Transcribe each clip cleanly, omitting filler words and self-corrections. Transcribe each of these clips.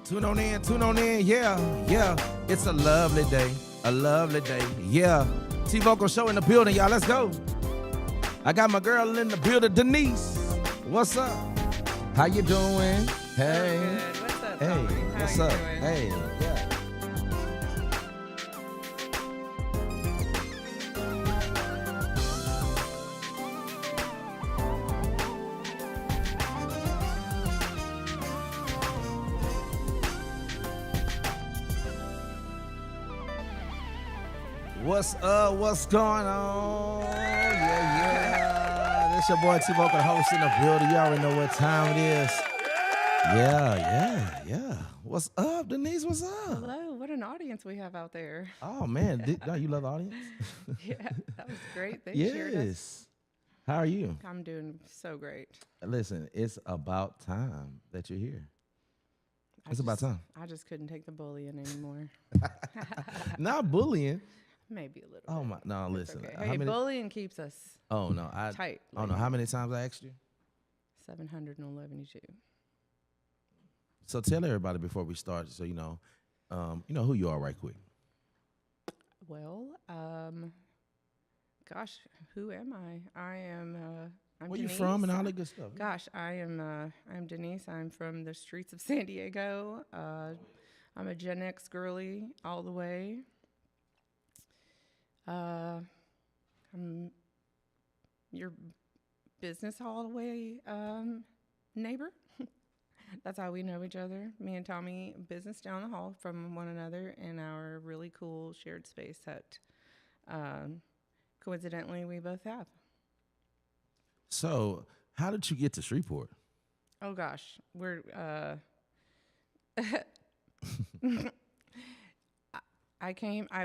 Tune on in, yeah, yeah. It's a lovely day, yeah. T-Vocal show in the building, y'all, let's go. I got my girl in the building, Denise. What's up? How you doing? Hey. Good. What's up, Hey, Tommy? what's How up? you doing? Hey, yeah. What's up? What's going on? Yeah. This your boy T-Vocal, host in the building. You already know what time it is. Yeah. What's up, Denise? What's up? Hello. What an audience we have out there. Oh, man. You love the audience? Yeah, that was great. They cheered us. Yes. How are you? I'm doing so great. Listen, it's about time that you're here. It's about time. I just couldn't take the bullying anymore. Not bullying. Maybe a little Oh, bit. my. No, It's listen. okay. How Hey, many- bullying keeps us Oh, no. tight. I don't know how many times I asked you. 711. So tell everybody before we start, so you know who you are right quick. Well, gosh, who am I? I'm Where you Denise. from and all that good stuff. Gosh, I'm Denise. I'm from the streets of San Diego. I'm a Gen X girly all the way. I'm your business hallway neighbor. That's how we know each other. Me and Tommy, business down the hall from one another in our really cool shared space that coincidentally we both have. So how did you get to Shreveport? Oh gosh, we're I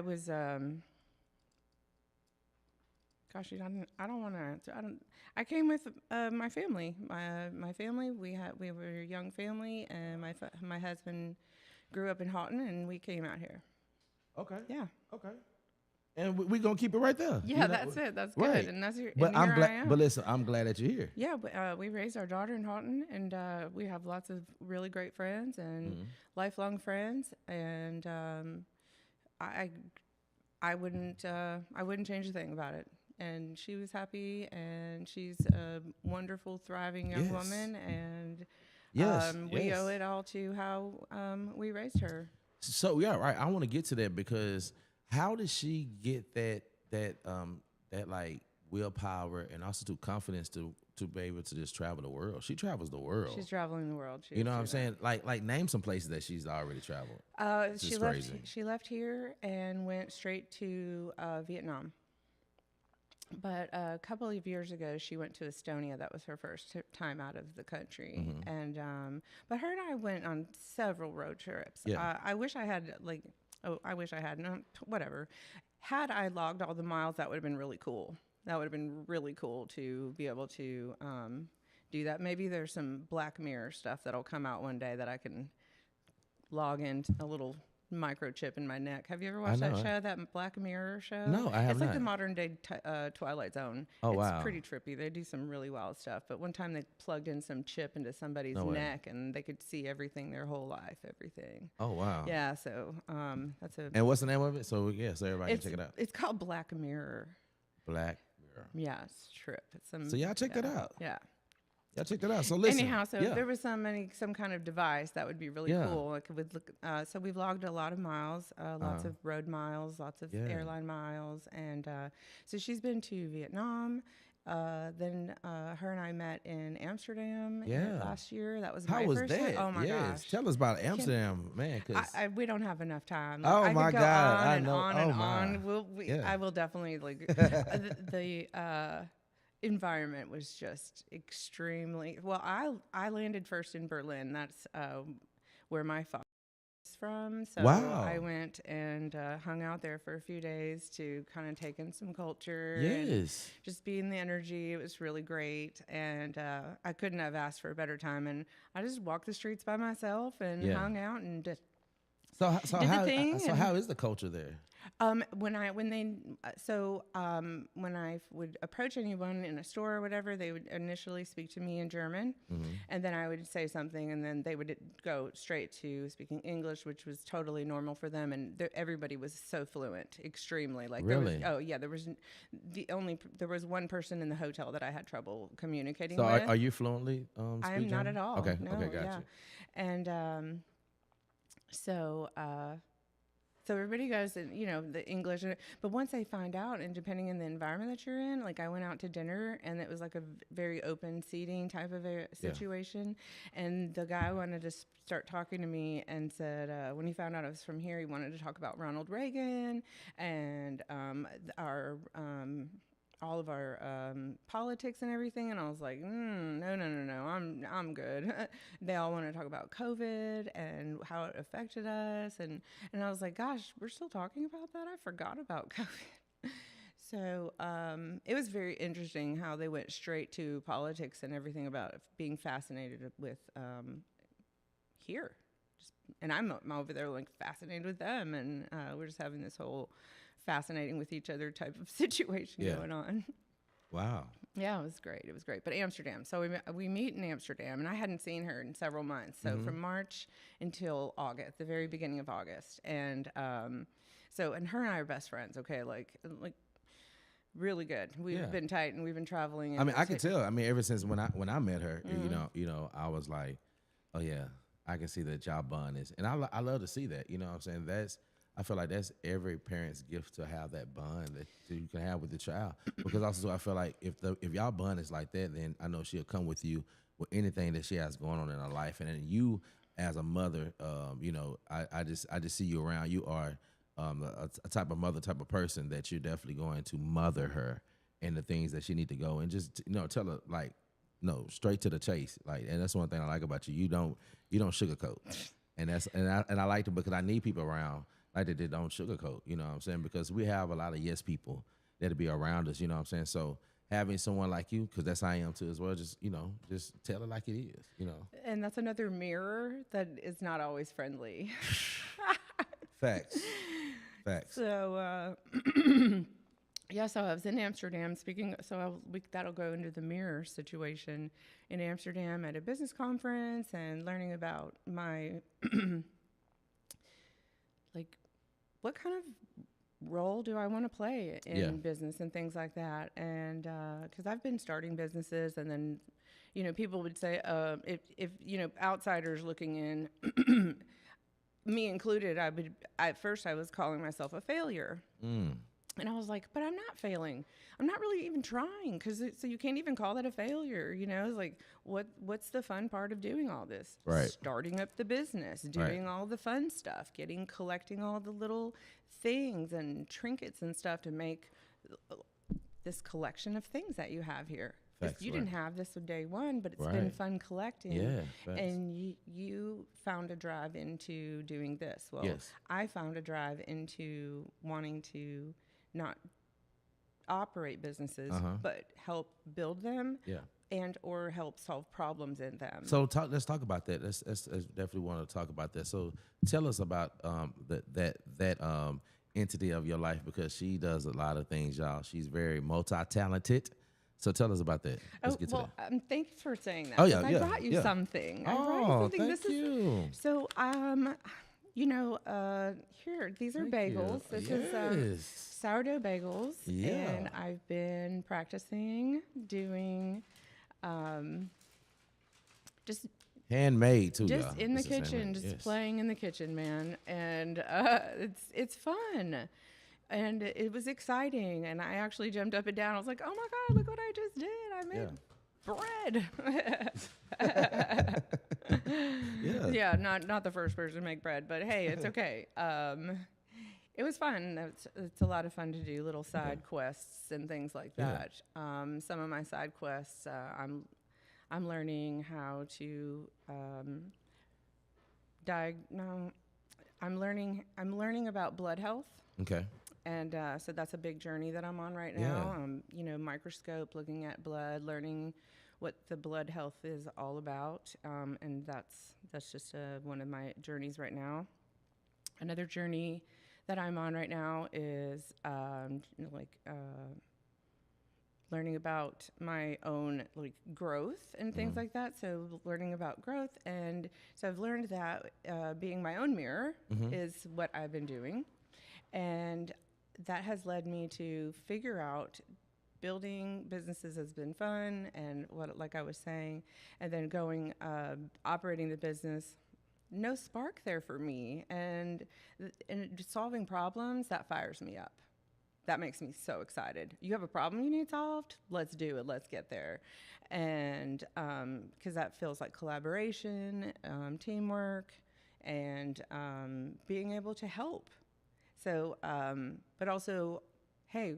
was gosh, I don't want to answer. I came with my family. My family, we were a young family, and my husband grew up in Houghton, and we came out here. Okay. Yeah. Okay. And we're gonna keep it right there. Yeah, that's it. That's good. Right. And that's your. But and I'm here I glad. am. But listen, I'm glad that you're here. Yeah, but we raised our daughter in Houghton, and we have lots of really great friends and lifelong friends. And I wouldn't change a thing about it. And she was happy, and she's a wonderful, thriving young woman, and we owe it all to how we raised her. So yeah, right. I want to get to that because how did she get that like willpower and also to confidence to be able to just travel the world? She travels the world. She's traveling the world. You know what I'm saying? Like name some places that she's already traveled. She left here and went straight to Vietnam. But a couple of years ago, she went to Estonia. That was her first time out of the country. And but her and I went on several road trips. Yeah. I wish I had whatever. Had I logged all the miles, that would have been really cool. That would have been really cool to be able to do that. Maybe there's some Black Mirror stuff that'll come out one day that I can log in a little microchip in my neck. Have you ever watched that show, that Black Mirror show? No, I have It's not. like the modern day Twilight Zone. Oh, it's wow. pretty trippy. They do some really wild stuff. But one time they plugged in some chip into somebody's No way. neck, and they could see everything, their whole life, everything. Oh wow. Yeah, so that's a. And what's the name of it? So everybody can check it out. It's called Black Mirror. Black Mirror. Yeah, it's a trip. It's some. So y'all check that out. Yeah. Y'all check that out. So listen. Anyhow, so if there was some kind of device that would be really cool. Like so we've logged a lot of miles, lots of road miles, lots of airline miles, and so she's been to Vietnam. Then her and I met in Amsterdam last year. That was How my was first that? time. Oh my gosh! Tell us about Amsterdam, man. We don't have enough time. Oh I my could go God! on I and know. on oh and my. on. I will definitely the environment was just extremely well. I landed first in Berlin. That's where my father is from. So Wow. I went and hung out there for a few days to kind of take in some culture. Yes. And just be in the energy. It was really great, and I couldn't have asked for a better time. And I just walked the streets by myself and hung out and just did the thing. So and- how is the culture there? when I would approach anyone in a store or whatever, they would initially speak to me in German, and then I would say something, and then they would go straight to speaking English, which was totally normal for them. And everybody was so fluent, extremely. Like Really? there was one person in the hotel that I had trouble communicating So with. are you fluently? I am not at all. Okay. No, Okay. Gotcha. yeah. And so everybody goes and, the English, but once they find out, and depending on the environment that you're in, like I went out to dinner and it was like a very open seating type of a situation. And the guy wanted to start talking to me and said, when he found out I was from here, he wanted to talk about Ronald Reagan and all of our politics and everything, and I was like, no, I'm good. They all want to talk about COVID and how it affected us, and I was like, gosh, we're still talking about that? I forgot about COVID. So it was very interesting how they went straight to politics and everything about being fascinated with here. And I'm over there like fascinated with them, and we're just having this whole fascinating with each other type of situation going on. Wow. Yeah, it was great. It was great. But Amsterdam. So we meet in Amsterdam, and I hadn't seen her in several months. So from March until August, the very beginning of August. And and her and I are best friends. Okay, like really good. We've been tight, and we've been traveling. And I mean, I can tell. I mean, ever since when I met her, I was like, oh yeah, I can see that y'all bond is, and I love to see that. You know what I'm saying? I feel like that's every parent's gift to have that bond that you can have with the child. Because also I feel like if y'all bond is like that, then I know she'll come with you with anything that she has going on in her life. And then you, as a mother, I just see you around. You are a type of mother, type of person that you're definitely going to mother her in the things that she need to go and just tell her like no, straight to the chase. Like, and that's one thing I like about you. You don't sugarcoat, and I like it because I need people around. Like they don't sugarcoat, you know what I'm saying? Because we have a lot of yes people that'll be around us, you know what I'm saying? So having someone like you, because that's how I am too as well, just tell it like it is, And that's another mirror that is not always friendly. Facts. So, so I was in Amsterdam speaking, that'll go into the mirror situation in Amsterdam at a business conference and learning about my like, what kind of role do I want to play in business and things like that? And because I've been starting businesses, and then, people would say, if outsiders looking in, me included, at first I was calling myself a failure. And I was like, but I'm not failing. I'm not really even trying, so you can't even call that a failure. It's like, what's the fun part of doing all this? Right. Starting up the business, doing all the fun stuff, collecting all the little things and trinkets and stuff to make this collection of things that you have here. Facts, you didn't have this on day one, but it's been fun collecting. Yeah, facts. And you found a drive into doing this. Well, I found a drive into wanting to not operate businesses, but help build them, and or help solve problems in them. So let's talk about that. Let's definitely want to talk about that. So tell us about that entity of your life, because she does a lot of things, y'all. She's very multi-talented. So tell us about that. Let's get to that. Thank you for saying that. Oh yeah, I brought you something. I brought you something. Thank you. So here, these are bagels. This is sourdough bagels. Yeah. And I've been practicing doing just handmade too. Just y'all. in the kitchen, playing in the kitchen, man. And it's fun. And it was exciting. And I actually jumped up and down. I was like, oh my God, look what I just did. I made bread. Yeah, not the first person to make bread, but hey, it's okay. It was fun. It's a lot of fun to do little side quests and things like that. Some of my side quests, I'm learning how to I'm learning about blood health. Okay. And so that's a big journey that I'm on right now. Microscope, looking at blood, learning what the blood health is all about, and that's just one of my journeys right now. Another journey that I'm on right now is learning about my own like growth and things like that. So learning about growth, and so I've learned that being my own mirror is what I've been doing, and that has led me to figure out building businesses has been fun, and what like I was saying, and then going operating the business. No spark there for me, and solving problems that fires me up. That makes me so excited. You have a problem you need solved? Let's do it. Let's get there. And because that feels like collaboration, teamwork, and being able to help. So, but also, hey,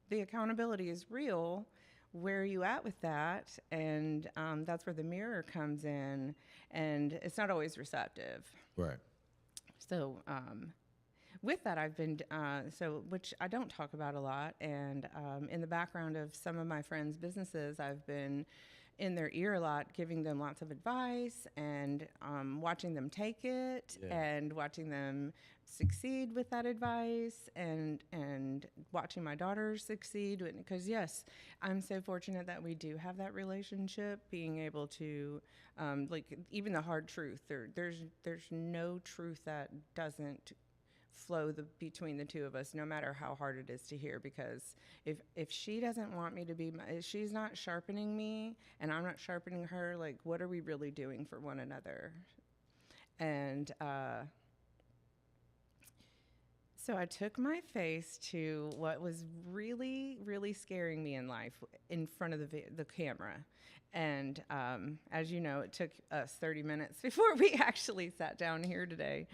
the accountability is real. Where are you at with that? And that's where the mirror comes in, and it's not always receptive. Right. So, with that, I've been, which I don't talk about a lot. And in the background of some of my friends' businesses, I've been in their ear a lot, giving them lots of advice and watching them take it and watching them succeed with that advice and watching my daughters succeed. Because, yes, I'm so fortunate that we do have that relationship, being able to, even the hard truth, there's no truth that doesn't flow between the two of us, no matter how hard it is to hear. Because if she doesn't want me to be, if she's not sharpening me and I'm not sharpening her, like, what are we really doing for one another? And so I took my face to what was really, really scaring me in life in front of the camera. And as you know, it took us 30 minutes before we actually sat down here today.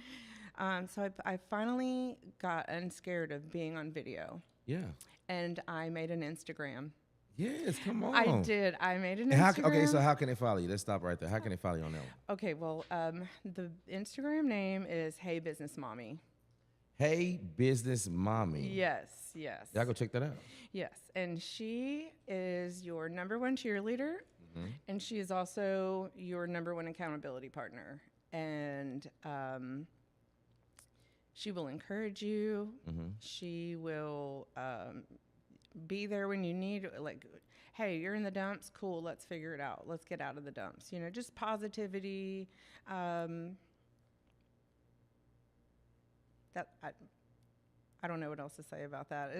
So I finally got unscared of being on video. Yeah. And I made an Instagram. Yes, come on. I did. I made an Instagram. Okay, so how can they follow you? Let's stop right there. How can they follow you on that one? Okay, well, the Instagram name is Hey Business Mommy. Hey Business Mommy. Yes. Y'all go check that out. Yes, and she is your number one cheerleader, and she is also your number one accountability partner. And she will encourage you. She will be there when you need, like, hey, you're in the dumps. Cool, let's figure it out. Let's get out of the dumps. You know, just positivity. That I don't know what else to say about that.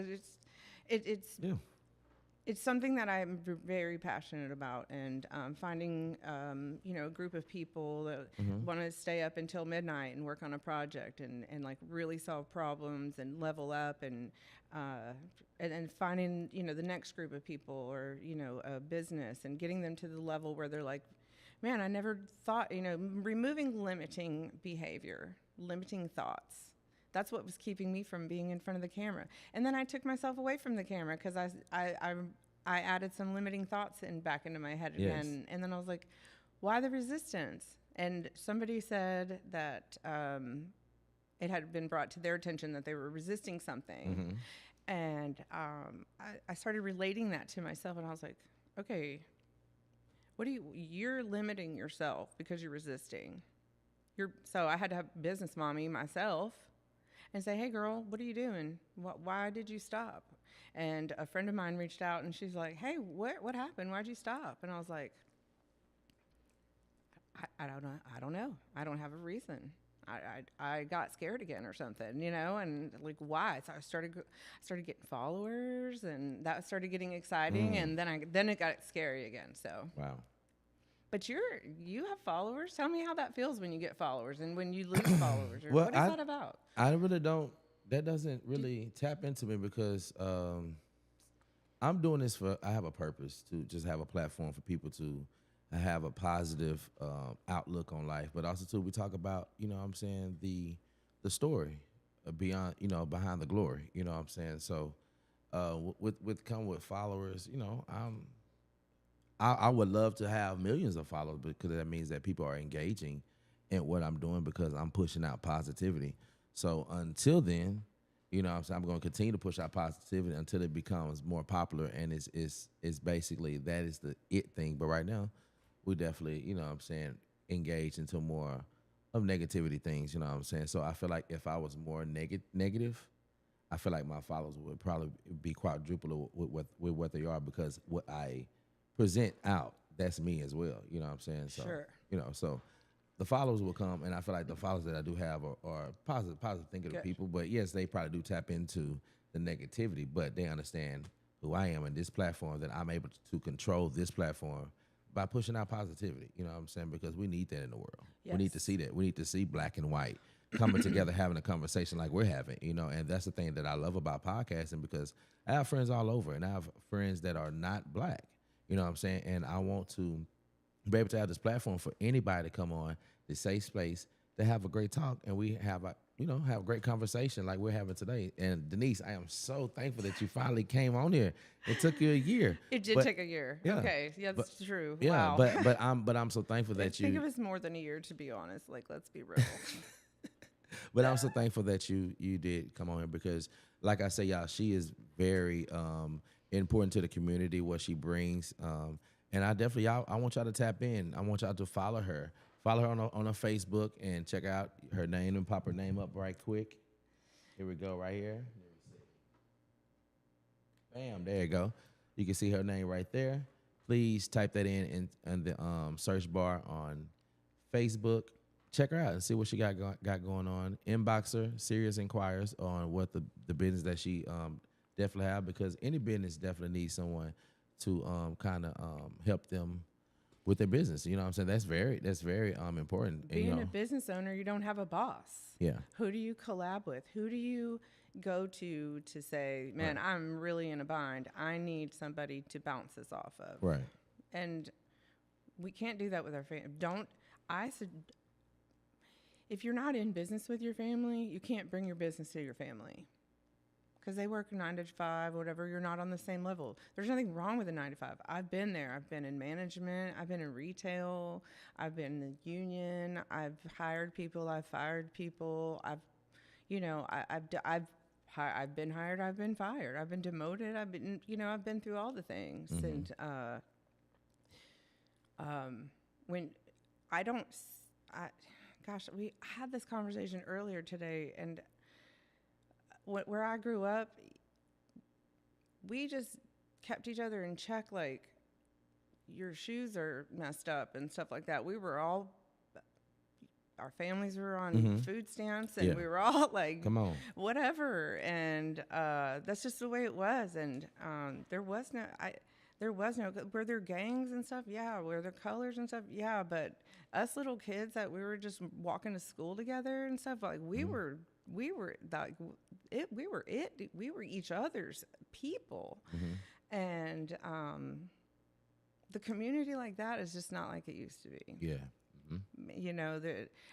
It's something that I'm very passionate about, and finding a group of people that want to stay up until midnight and work on a project and like really solve problems and level up, and finding the next group of people, or a business, and getting them to the level where they're like, man, I never thought, removing limiting behavior, limiting thoughts. That's what was keeping me from being in front of the camera. And then I took myself away from the camera because I added some limiting thoughts back into my head again. And then I was like, why the resistance? And somebody said that it had been brought to their attention that they were resisting something. And I started relating that to myself, and I was like, okay, you're limiting yourself because you're resisting. So I had to have Business Mommy myself and say, hey, girl, what are you doing? Why did you stop? And a friend of mine reached out, and she's like, hey, what happened? Why'd you stop? And I was like, I don't know. I don't have a reason. I got scared again or something, and like, why? So I started getting followers, and that started getting exciting, and then it got scary again. So wow. But you have followers. Tell me how that feels when you get followers and when you lose followers. Or Well, what is that about? I really don't. That doesn't really tap into me because I'm doing this I have a purpose to just have a platform for people to have a positive outlook on life, but also too we talk about the story beyond behind the glory. You know what I'm saying? So with followers, I would love to have millions of followers because that means that people are engaging in what I'm doing because I'm pushing out positivity. So until then, I'm going to continue to push out positivity until it becomes more popular, and it's basically that is the it thing. But right now, we definitely, engage into more negativity things. You know what I'm saying? So I feel like if I was more negative, I feel like my followers would probably be quadruple with what they are, because what I present out, that's me as well. You know what I'm saying? So, Sure. so the followers will come, and I feel like the followers that I do have are positive thinking Good. people. But yes, they probably do tap into the negativity, but they understand who I am and this platform, that I'm able to control this platform by pushing out positivity. You know what I'm saying? Because we need that in the world. We need to Yes. see that. We need to see black and white coming together, having a conversation like we're having, and that's the thing that I love about podcasting, because I have friends all over, and I have friends that are not black, you know what I'm saying? And I want to be able to have this platform for anybody to come on, this safe space, to have a great talk, and we have have a great conversation like we're having today. And Denise, I am so thankful that you finally came on here. It took you a year. It did take a year. Yeah. Okay. Yeah, that's true. Yeah, Wow. but I'm so thankful I that think you. it was more than a year, to be honest. Like, let's be real. But I'm so thankful that you did come on here, because, like I say, y'all, she is very important to the community, what she brings. And I definitely, I want y'all to tap in. I want y'all to follow her. Follow her on her Facebook and check out her name, and pop her name up right quick. Here we go, right here. Bam, there you go. You can see her name right there. Please type that in the search bar on Facebook. Check her out and see what she got going on. Inbox her, serious inquiries on what the business that she definitely have, because any business definitely needs someone to kind of help them with their business. You know what I'm saying? That's very important. Being and, a business owner, you don't have a boss. Yeah. Who do you collab with? Who do you go to say, man, Right. I'm really in a bind. I need somebody to bounce this off of. Right. And we can't do that with our family. If you're not in business with your family, you can't bring your business to your family, because they work 9 to 5, whatever. You're not on the same level. There's nothing wrong with a 9 to 5. I've been there. I've been in management. I've been in retail. I've been in the union. I've hired people. I've fired people. I've been hired. I've been fired. I've been demoted. I've been through all the things. Mhm. And when I don't, gosh, we had this conversation earlier today, and where I grew up, we just kept each other in check. Like, your shoes are messed up and stuff like that. Our families were on food stamps, and we were all like, Come on. whatever. And that's just the way it was. And there was no, were there gangs and stuff? Yeah. Were there colors and stuff? Yeah. But us little kids that we were just walking to school together and stuff, like we were each other's people. And the community like that is just not like it used to be. Yeah.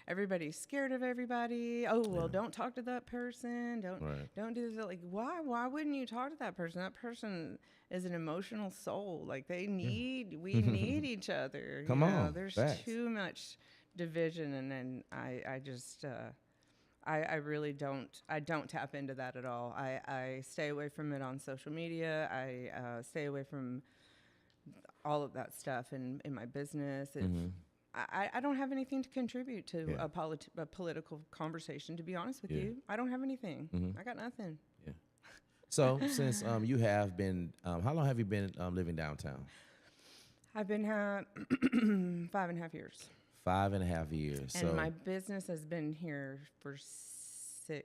Everybody's scared of everybody. Oh, well, don't talk to that person. Don't do this. Like, why wouldn't you talk to that person? That person is an emotional soul. Like, we need each other. Come on. There's Facts. too much division, and then I just I really don't tap into that at all. I stay away from it on social media. I stay away from all of that stuff in my business. I don't have anything to contribute to a political conversation, to be honest with you. I don't have anything. I got nothing. Yeah. So since you have been, how long have you been living downtown? I've been 5.5 years. 5.5 years. And my business has been here for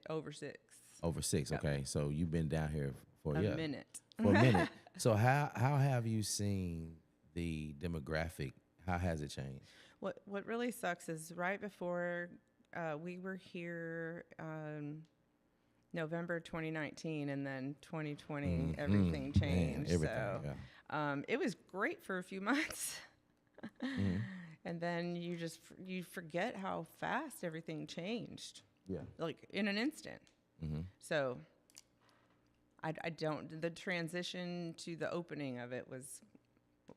over 6. Over 6, Yep. okay. So you've been down here for a minute. For a minute. So how have you seen the demographic? How has it changed? What really sucks is right before we were here, November 2019, and then 2020, everything changed. Man, everything, so it was great for a few months. And then you forget how fast everything changed. Yeah. Like in an instant. So I don't, the transition to the opening of it was,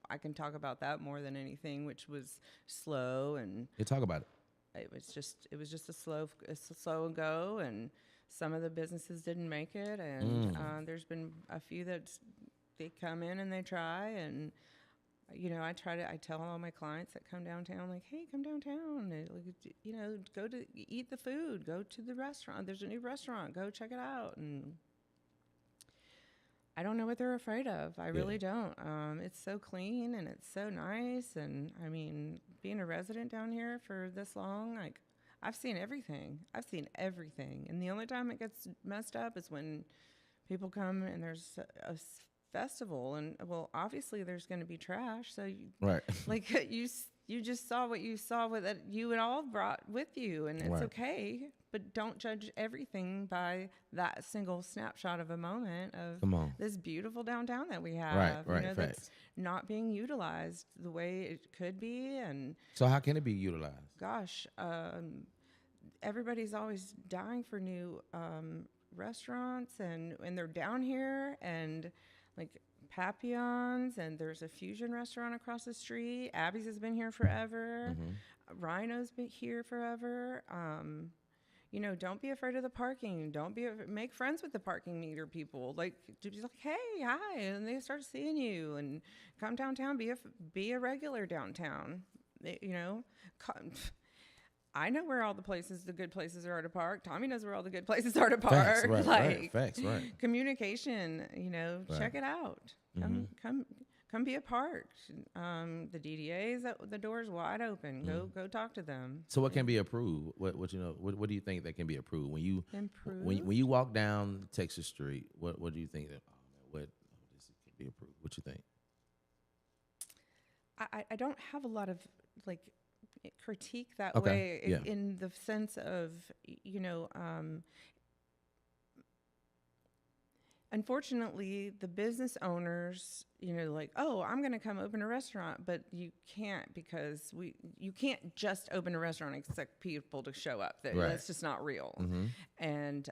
I can talk about that more than anything, which was slow, and You talk about it. it was just a slow go, and some of the businesses didn't make it, and there's been a few that they come in and they try, and I tell all my clients that come downtown, like, hey, come downtown, go to eat the food, go to the restaurant. There's a new restaurant, go check it out. And I don't know what they're afraid of. I really don't. It's so clean and it's so nice. And I mean, being a resident down here for this long, like, I've seen everything. And the only time it gets messed up is when people come and there's a festival, and well, obviously there's going to be trash. So Right. like you just saw what you saw with that you and all brought with you, and it's okay. But don't judge everything by that single snapshot of a moment of this beautiful downtown that we have. Right. That's not being utilized the way it could be. And so how can it be utilized? Gosh, everybody's always dying for new restaurants, and they're down here, and like Papillons, and there's a fusion restaurant across the street. Abby's has been here forever. Rhino's been here forever. Don't be afraid of the parking. Make friends with the parking meter people. Like, just like, hey, hi, and they start seeing you, and come downtown. Be a regular downtown. I know where all the good places are to park. Tommy knows where all the good places are to park. Facts, right. Facts, right. Communication, check it out. Come be a part. The DDA's the door's wide open. Go talk to them. So what can be approved? What do you think that can be approved when you Improved? when you walk down Texas Street? What do you think that this can be approved? What you think? I don't have a lot of like critique that way in the sense of unfortunately the business owners like, oh, I'm going to come open a restaurant, but you can't, because you can't just open a restaurant and expect people to show up. That's just not real. And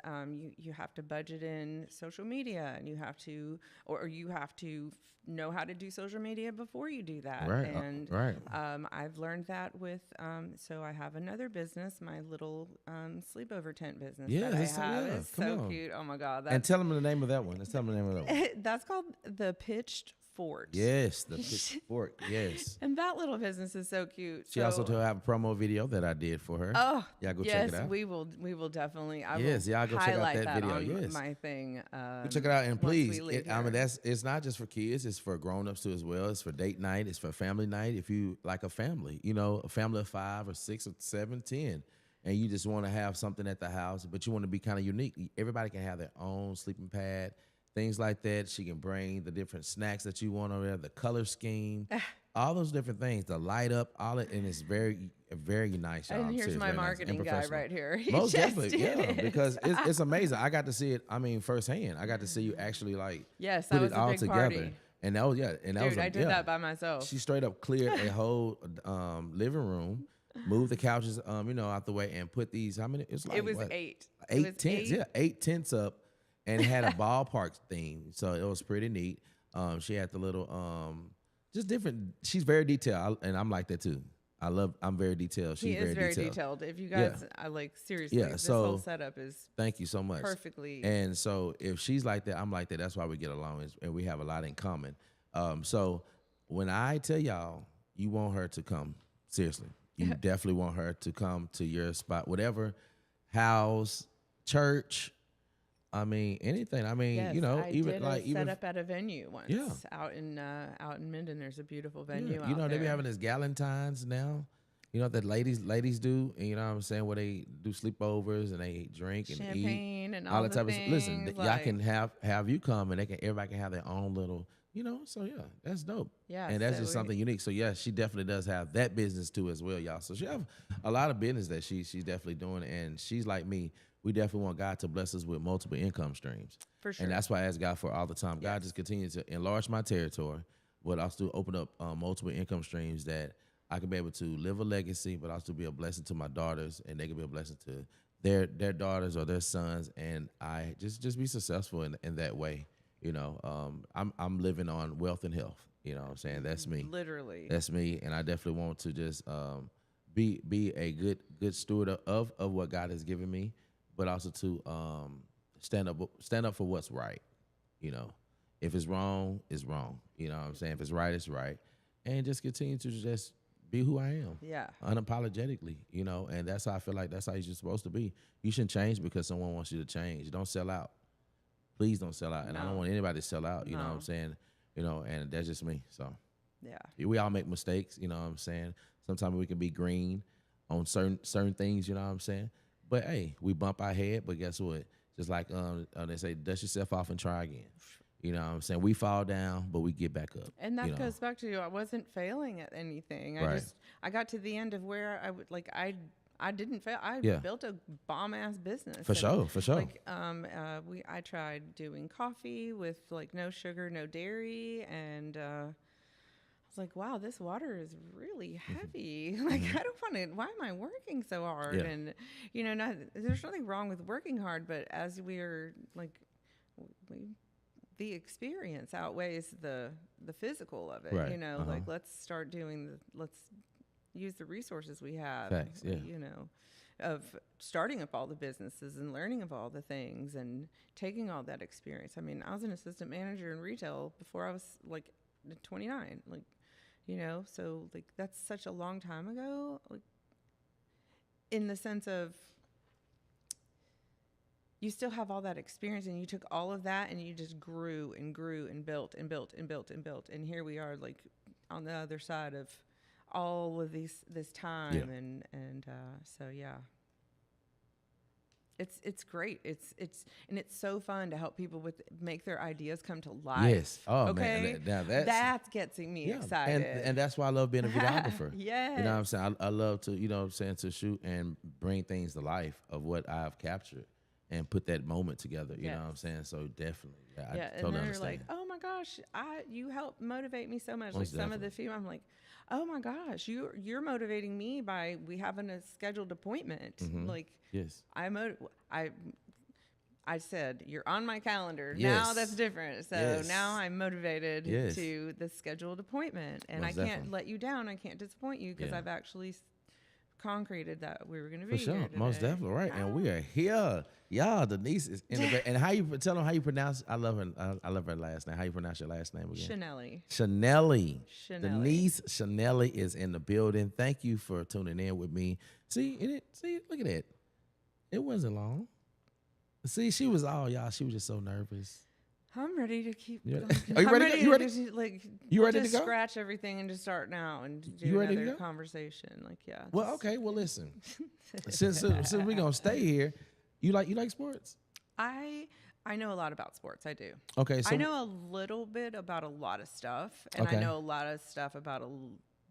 you have to budget in social media, and you have to know how to do social media before you do that. And I've learned that with so I have another business, my little sleepover tent business that I have. It's so cute. Oh my God. And tell them the name of that one. Let's tell them the name of that one. That's called the Pitched Fort. Yes, the Pitched Fort. Yes. And that little business is so cute. She also have a promo video that I did for her. Oh, y'all go yes, check it out. we will definitely. I yes, will y'all go check out that video. On yes, my thing. Go check it out, and please. It's not just for kids. It's for grown-ups too as well. It's for date night. It's for family night. If you like a family, a family of 5 or 6 or 7, 10. And you just want to have something at the house, but you want to be kind of unique. Everybody can have their own sleeping pad, things like that. She can bring the different snacks that you want over there, the color scheme, all those different things, the light up, all it, and it's very, very nice. And here's my marketing guy right here. Most definitely, because it's amazing. I got to see it. I mean, firsthand. I got to see you actually put it all together. Party. And that was I did that by myself. She straight up cleared a whole living room. Move the couches, out the way, and put these. How many? It was 8. 8 tents. Yeah, 8 tents up, and it had a ballpark theme, so it was pretty neat. She had the little, just different. She's very detailed, and I'm like that too. I'm very detailed. She's very detailed. If you guys, seriously, this whole setup is. Thank you so much. Perfectly. And so if she's like that, I'm like that. That's why we get along, and we have a lot in common. So when I tell y'all, you want her to come, seriously. You definitely want her to come to your spot, whatever, house, church. I mean, anything. I mean, yes, even set up at a venue once. Yeah. Out in Minden, there's a beautiful venue. Yeah. They be having this Galentine's now. That ladies do, and you know what I'm saying, where they do sleepovers and they drink and champagne eat, and all the type things. Listen, y'all can have you come, and everybody can have their own little. So yeah, that's dope. Yeah, and that's just something unique. So yeah, she definitely does have that business too as well, y'all. So she have a lot of business that she's definitely doing, and she's like me. We definitely want God to bless us with multiple income streams. For sure. And that's why I ask God for all the time. God just continues to enlarge my territory, but also open up multiple income streams that I can be able to live a legacy, but also be a blessing to my daughters, and they can be a blessing to their daughters or their sons, and I just be successful in that way. I'm living on wealth and health. You know what I'm saying? That's me. Literally. That's me. And I definitely want to just be a good steward of what God has given me, but also to stand up for what's right. If it's wrong, it's wrong. You know what I'm saying? If it's right, it's right. And just continue to just be who I am. Yeah. Unapologetically, you know, and that's how I feel like that's how you're supposed to be. You shouldn't change because someone wants you to change. Don't sell out. Please don't sell out. And I don't No. want anybody to sell out, you know what I'm No. saying? You know, and that's just me. So Yeah. we all make mistakes, you know what I'm saying? Sometimes we can be green on certain things, you know what I'm saying? But hey, we bump our head, but guess what? Just like they say, dust yourself off and try again. You know what I'm saying? We fall down, but we get back up. And that you know? goes back to I wasn't failing at anything. Right. I got to the end of where I would like I didn't fail. I Yeah. built a bomb ass business. For sure. Like I tried doing coffee with like no sugar, no dairy, and I was like, wow, this water is really heavy. Like I don't want to. Why am I working so hard? Yeah. And you know, there's nothing wrong with working hard, but as we're like the experience outweighs the physical of it. Right. You know, like let's use the resources we have. Facts, yeah. You know, of starting up all the businesses and learning of all the things and taking all that experience. I mean, I was an assistant manager in retail before I was like 29. Like, you know, so like that's such a long time ago. Like, in the sense of you still have all that experience and you took all of that and you just grew and grew and built and built and built and built. And here we are like on the other side of all of this time. Yeah. And so, yeah, it's great. It's so fun to help people make their ideas come to life. Yes. Oh, okay? man. Now That's getting me excited. And that's why I love being a videographer. Yes. You know what I'm saying? I love to, you know what I'm saying, to shoot and bring things to life of what I've captured and put that moment together. You know what I'm saying? So definitely. Yeah, I and totally they're understand. like, oh my gosh, you help motivate me so much. Most like some of definitely. the female, I'm like, oh my gosh, you're motivating me by we having a scheduled appointment. Like, Yes. I said, you're on my calendar. Yes. Now that's different. So Yes. now I'm motivated Yes. to the scheduled appointment. And Most I can't definitely. let you down. I can't disappoint you because Yeah. I've actually concreted that we were going to For be sure. here Most today. definitely. Right. And we are here. Y'all, Denise is in the back. And how you tell them how you pronounce, I love her. I love her last name. How you pronounce your last name again? Schnelle. Schnelle. Schnelle. Denise Schnelle is in the building. Thank you for tuning in with me. See, look at that. It wasn't long. See, she was she was just so nervous. I'm ready to keep. You ready? I'm Are you ready to go? You ready? Just, like, You ready to just go? Scratch everything and just start now and do You ready to another go? conversation. Like, yeah. Well, just- okay. Well, listen. since we're gonna stay here, you like sports? I know a lot about sports. I do. Okay, so I know a little bit about a lot of stuff, and Okay. I know a lot of stuff about a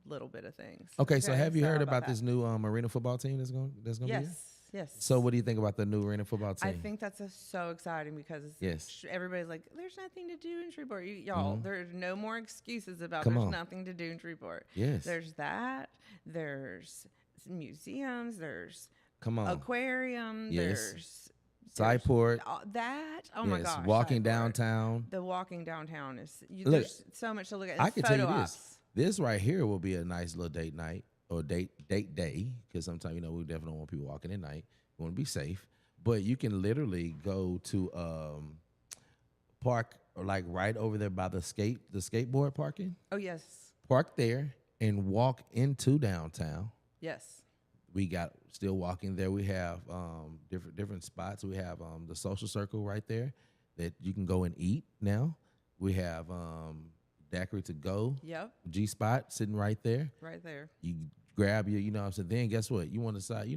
little bit of things. Okay, so have you so heard how about that? this new arena football team that's gonna be here? Yes. So what do you think about the new arena football team? I think that's so exciting because Yes. everybody's like, there's nothing to do in Shreveport. Y'all, there's no more excuses about Come there's on. nothing to do in Shreveport. Yes. There's that. There's museums. There's Come on. aquarium. Yes. There's Skyport. that. Oh my Yes. gosh. Walking Skyport. downtown. The walking downtown is Look, there's so much to look at. I It's can tell you photo this. ops. This right here will be a nice little date night or date day because sometimes we definitely don't want people walking at night. We want to be safe, but you can literally go to park or like right over there by the skateboard parking. Oh yes, Park there and walk into downtown. yes. We got still walking there. We have different spots. We have the social circle right there that you can go and eat now. We have Daiquiri to go. Yep, G spot sitting right there. right there. You grab your, what I'm saying. Then guess what? You want to decide,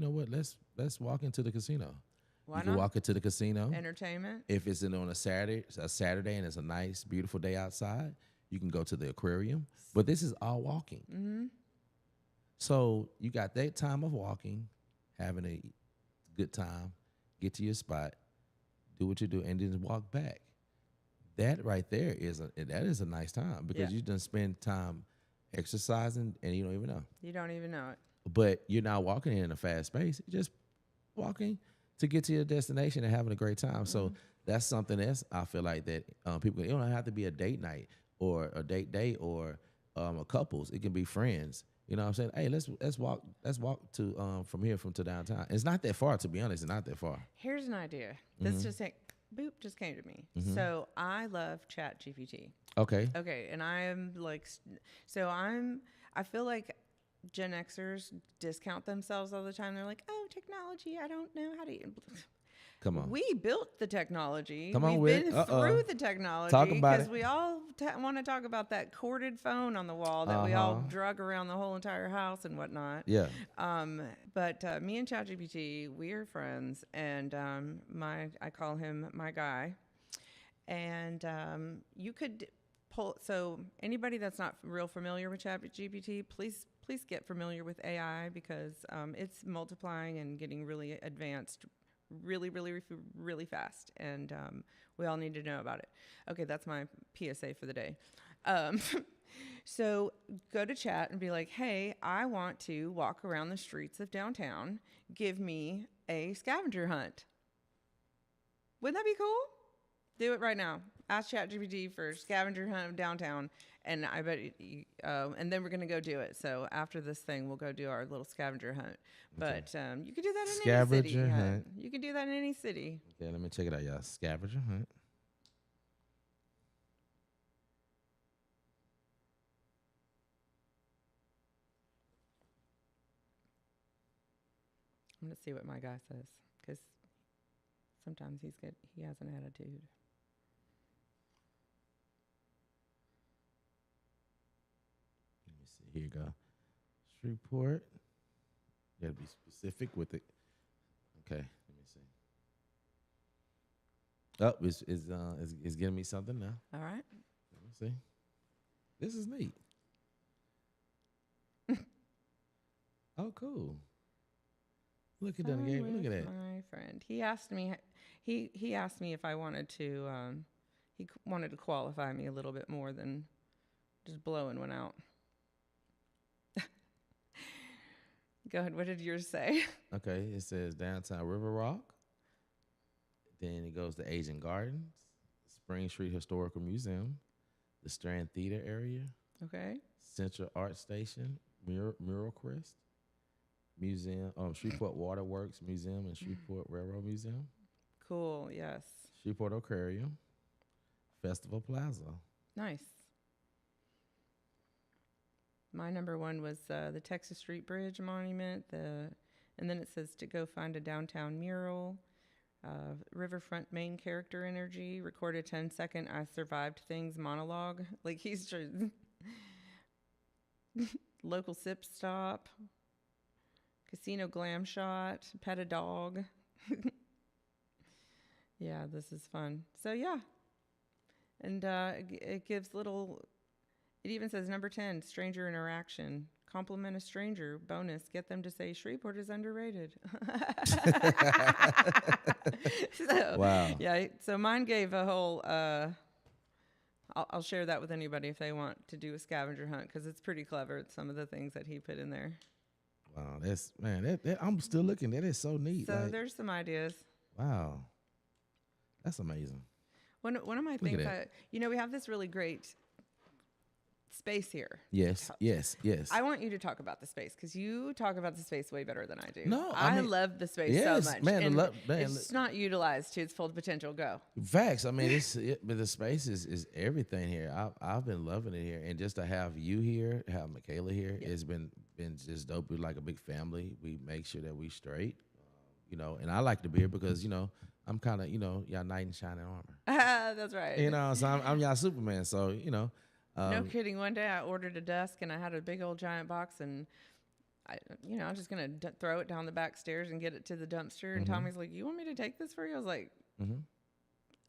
let's walk into the casino. Why you can not? walk into the casino. Entertainment. If it's on a Saturday and it's a nice, beautiful day outside, you can go to the aquarium. But this is all walking. Mm-hmm. So you got that time of walking, having a good time, get to your spot, do what you do, and then walk back. That right there is a nice time because Yeah. you done spend time exercising and you don't even know. You don't even know it. But you're not walking in a fast pace. You're just walking to get to your destination and having a great time. So that's something else I feel like that people, it don't have to be a date night or a date day or a couples. It can be friends. You know what I'm saying? Hey, let's walk to from to downtown. It's not that far, to be honest. It's not that far. Here's an idea. This just came to me. So I love Chat GPT. Okay. Okay, and I am like, I feel like Gen Xers discount themselves all the time. They're like, "Oh, technology, I don't know how to." Come on. We built the technology. Come on We've with been it. through the technology Talk about because it. we all want to talk about that corded phone on the wall that we all drug around the whole entire house and whatnot. Yeah. But me and ChatGPT, we are friends, and I call him my guy. And you could pull. So anybody that's not real familiar with ChatGPT, please get familiar with AI because it's multiplying and getting really advanced really fast, and we all need to know about it. Okay, that's my PSA for the day. So go to chat and be like, hey, I want to walk around the streets of downtown. Give me a scavenger hunt. Wouldn't that be cool? Do it right now. Ask ChatGPT for scavenger hunt of downtown, and I bet and then we're gonna go do it. So after this thing, we'll go do our little scavenger hunt. But you can do that in Scavenger any city. hunt. You can do that in any city. Okay, let me check it out, y'all. Scavenger hunt. I'm gonna see what my guy says because sometimes he has an attitude. Let me see. Here you go. Shreveport. You gotta be specific with it. Okay, let me see. Oh, it's giving me something now. All right. Let me see. This is neat. Oh, cool. Look at that again. Look at that. My friend. He asked me. He asked me if I wanted to. Wanted to qualify me a little bit more than just blowing one out. Go ahead. What did yours say? Okay, it says downtown River Rock. Then it goes to Asian Gardens, Spring Street Historical Museum, the Strand Theater area, Okay. Central Art Station, Mural Crest, Museum, Shreveport Waterworks Museum and Shreveport Railroad Museum, Cool. Yes. Shreveport Aquarium, Festival Plaza. Nice. My number one was the Texas Street Bridge Monument. And then it says to go find a downtown mural. Riverfront main character energy. Record a 10-second I survived things monologue. Like he's just local sip stop. Casino glam shot. Pet a dog. Yeah, this is fun. So yeah. And it gives little. It even says number 10, stranger interaction. Compliment a stranger. Bonus, get them to say Shreveport is underrated. So, Wow. Yeah, so mine gave a whole, I'll share that with anybody if they want to do a scavenger hunt because it's pretty clever, some of the things that he put in there. Wow, that's, man, I'm still looking. That is so neat. So like, there's some ideas. wow. That's amazing. One of my things, we have this really great space here. Yes. I want you to talk about the space because you talk about the space way better than I do. No, I love the space so much. Man, and man, it's not utilized to its full potential. Go. Facts. I mean, but the space is everything here. I've been loving it here, and just to have you here, have Michaela here, it's been just dope. We're like a big family. We make sure that we straight, And I like to be here because I'm kind of y'all knight in shining armor. That's right. So I'm y'all Superman. So no kidding. One day I ordered a desk and I had a big old giant box and I was just going to throw it down the back stairs and get it to the dumpster. And Tommy's like, you want me to take this for you? I was like,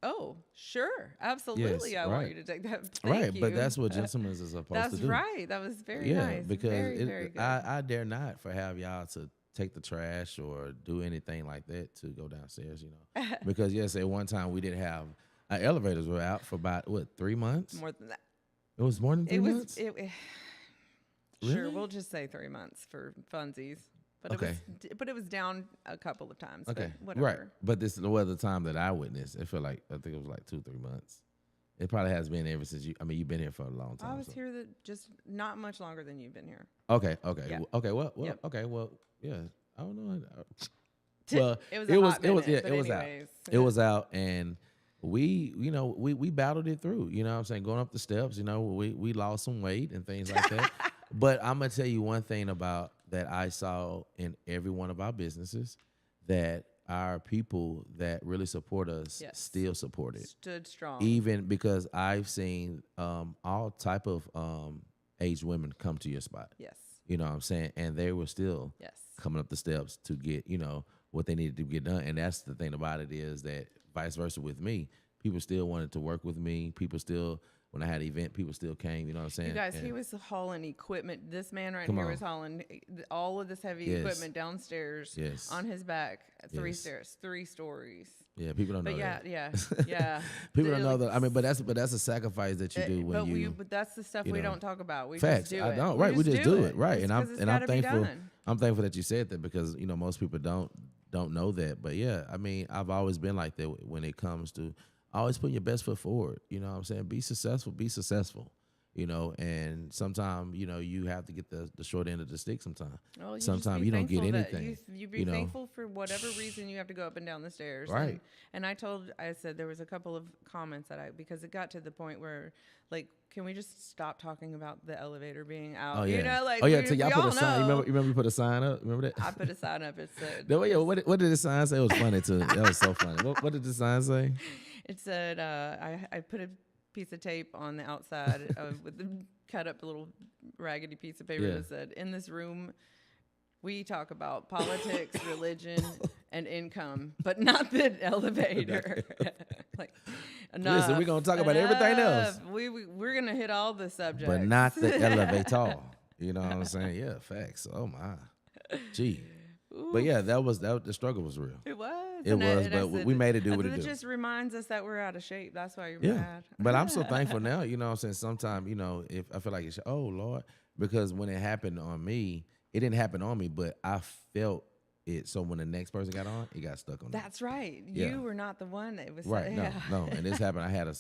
oh, sure. Absolutely. Yes, I want you to take that. Thank you. But that's what gentlemen is supposed to do. That's right. That was very nice. Because very good. I dare not have y'all to take the trash or do anything like that to go downstairs, Because yes, at one time we didn't have our elevators were out for about 3 months? More than that. It was more than 3 months? Sure, Really? we'll just say 3 months for funsies. But Okay. it was down a couple of times. Okay, but whatever. right. But this was the time that I witnessed. I think it was like 2-3 months. It probably has been ever since you've been here for a long time. I was here just not much longer than you've been here. Okay. Yeah. Well, Yep. yeah. I don't know. Well, it was out. It was out, and we battled it through. You know what I'm saying? Going up the steps, we lost some weight and things like that. But I'm gonna tell you one thing about that I saw in every one of our businesses, that our people that really support us Yes. still support it. Stood strong. Even because I've seen all type of aged women come to your spot. Yes. You know what I'm saying? And they were still Yes. coming up the steps to get, what they needed to get done. And that's the thing about it, is that vice versa with me. People still wanted to work with me. People still, when I had an event, people still came, you know what I'm saying? You guys, And he was hauling equipment. This man right Come here on. was hauling all of this heavy Yes. equipment downstairs Yes. on his back, three Yes. stairs, 3 stories. yeah, people don't know But yeah, that. yeah. People don't Like, know that. I mean, but that's a sacrifice that you do when but that's the stuff you we know, don't talk about. We facts. just do I it. don't. Right, we just do it. Right, It's and 'cause it's I'm gotta be thankful. done. I'm thankful that you said that, because most people don't know that. But yeah, I mean, I've always been like that when it comes to always putting your best foot forward. You know what I'm saying? Be successful. Be successful. And sometimes you have to get the short end of the stick. Sometimes. Well, Sometimes you don't get anything. You be you know? thankful for whatever reason you have to go up and down the stairs. Right. And I said there was a couple of comments because it got to the point where, like, can we just stop talking about the elevator being out? Oh yeah. You know, like, oh yeah. we, So y'all we put all a sign. know. You remember you put a sign up? Remember that? I put a sign up. It said, No, yeah. What did the sign say? It was funny too. That was so funny. What did the sign say? it said, I put a piece of tape on the outside cut up a little raggedy piece of paper Yeah. that said, in this room, we talk about politics, religion, and income, but not the elevator. Like, enough. Listen, we're gonna talk about everything else. We're gonna hit all the subjects, But not the elevator. You know what I'm saying? Yeah, facts. Oh my, gee. But yeah, that the struggle was real. It was. It was, but we made it do what it It do. just reminds us that we're out of shape. That's why you're Yeah, mad. but I'm so thankful now. You know what I'm saying? Sometimes if I feel like it's oh Lord, because when it happened on me, it didn't happen on me, but I felt it. So when the next person got on, it got stuck on them. That's right. Yeah. You were not the one that was Right? Yeah. No. And this happened. I had a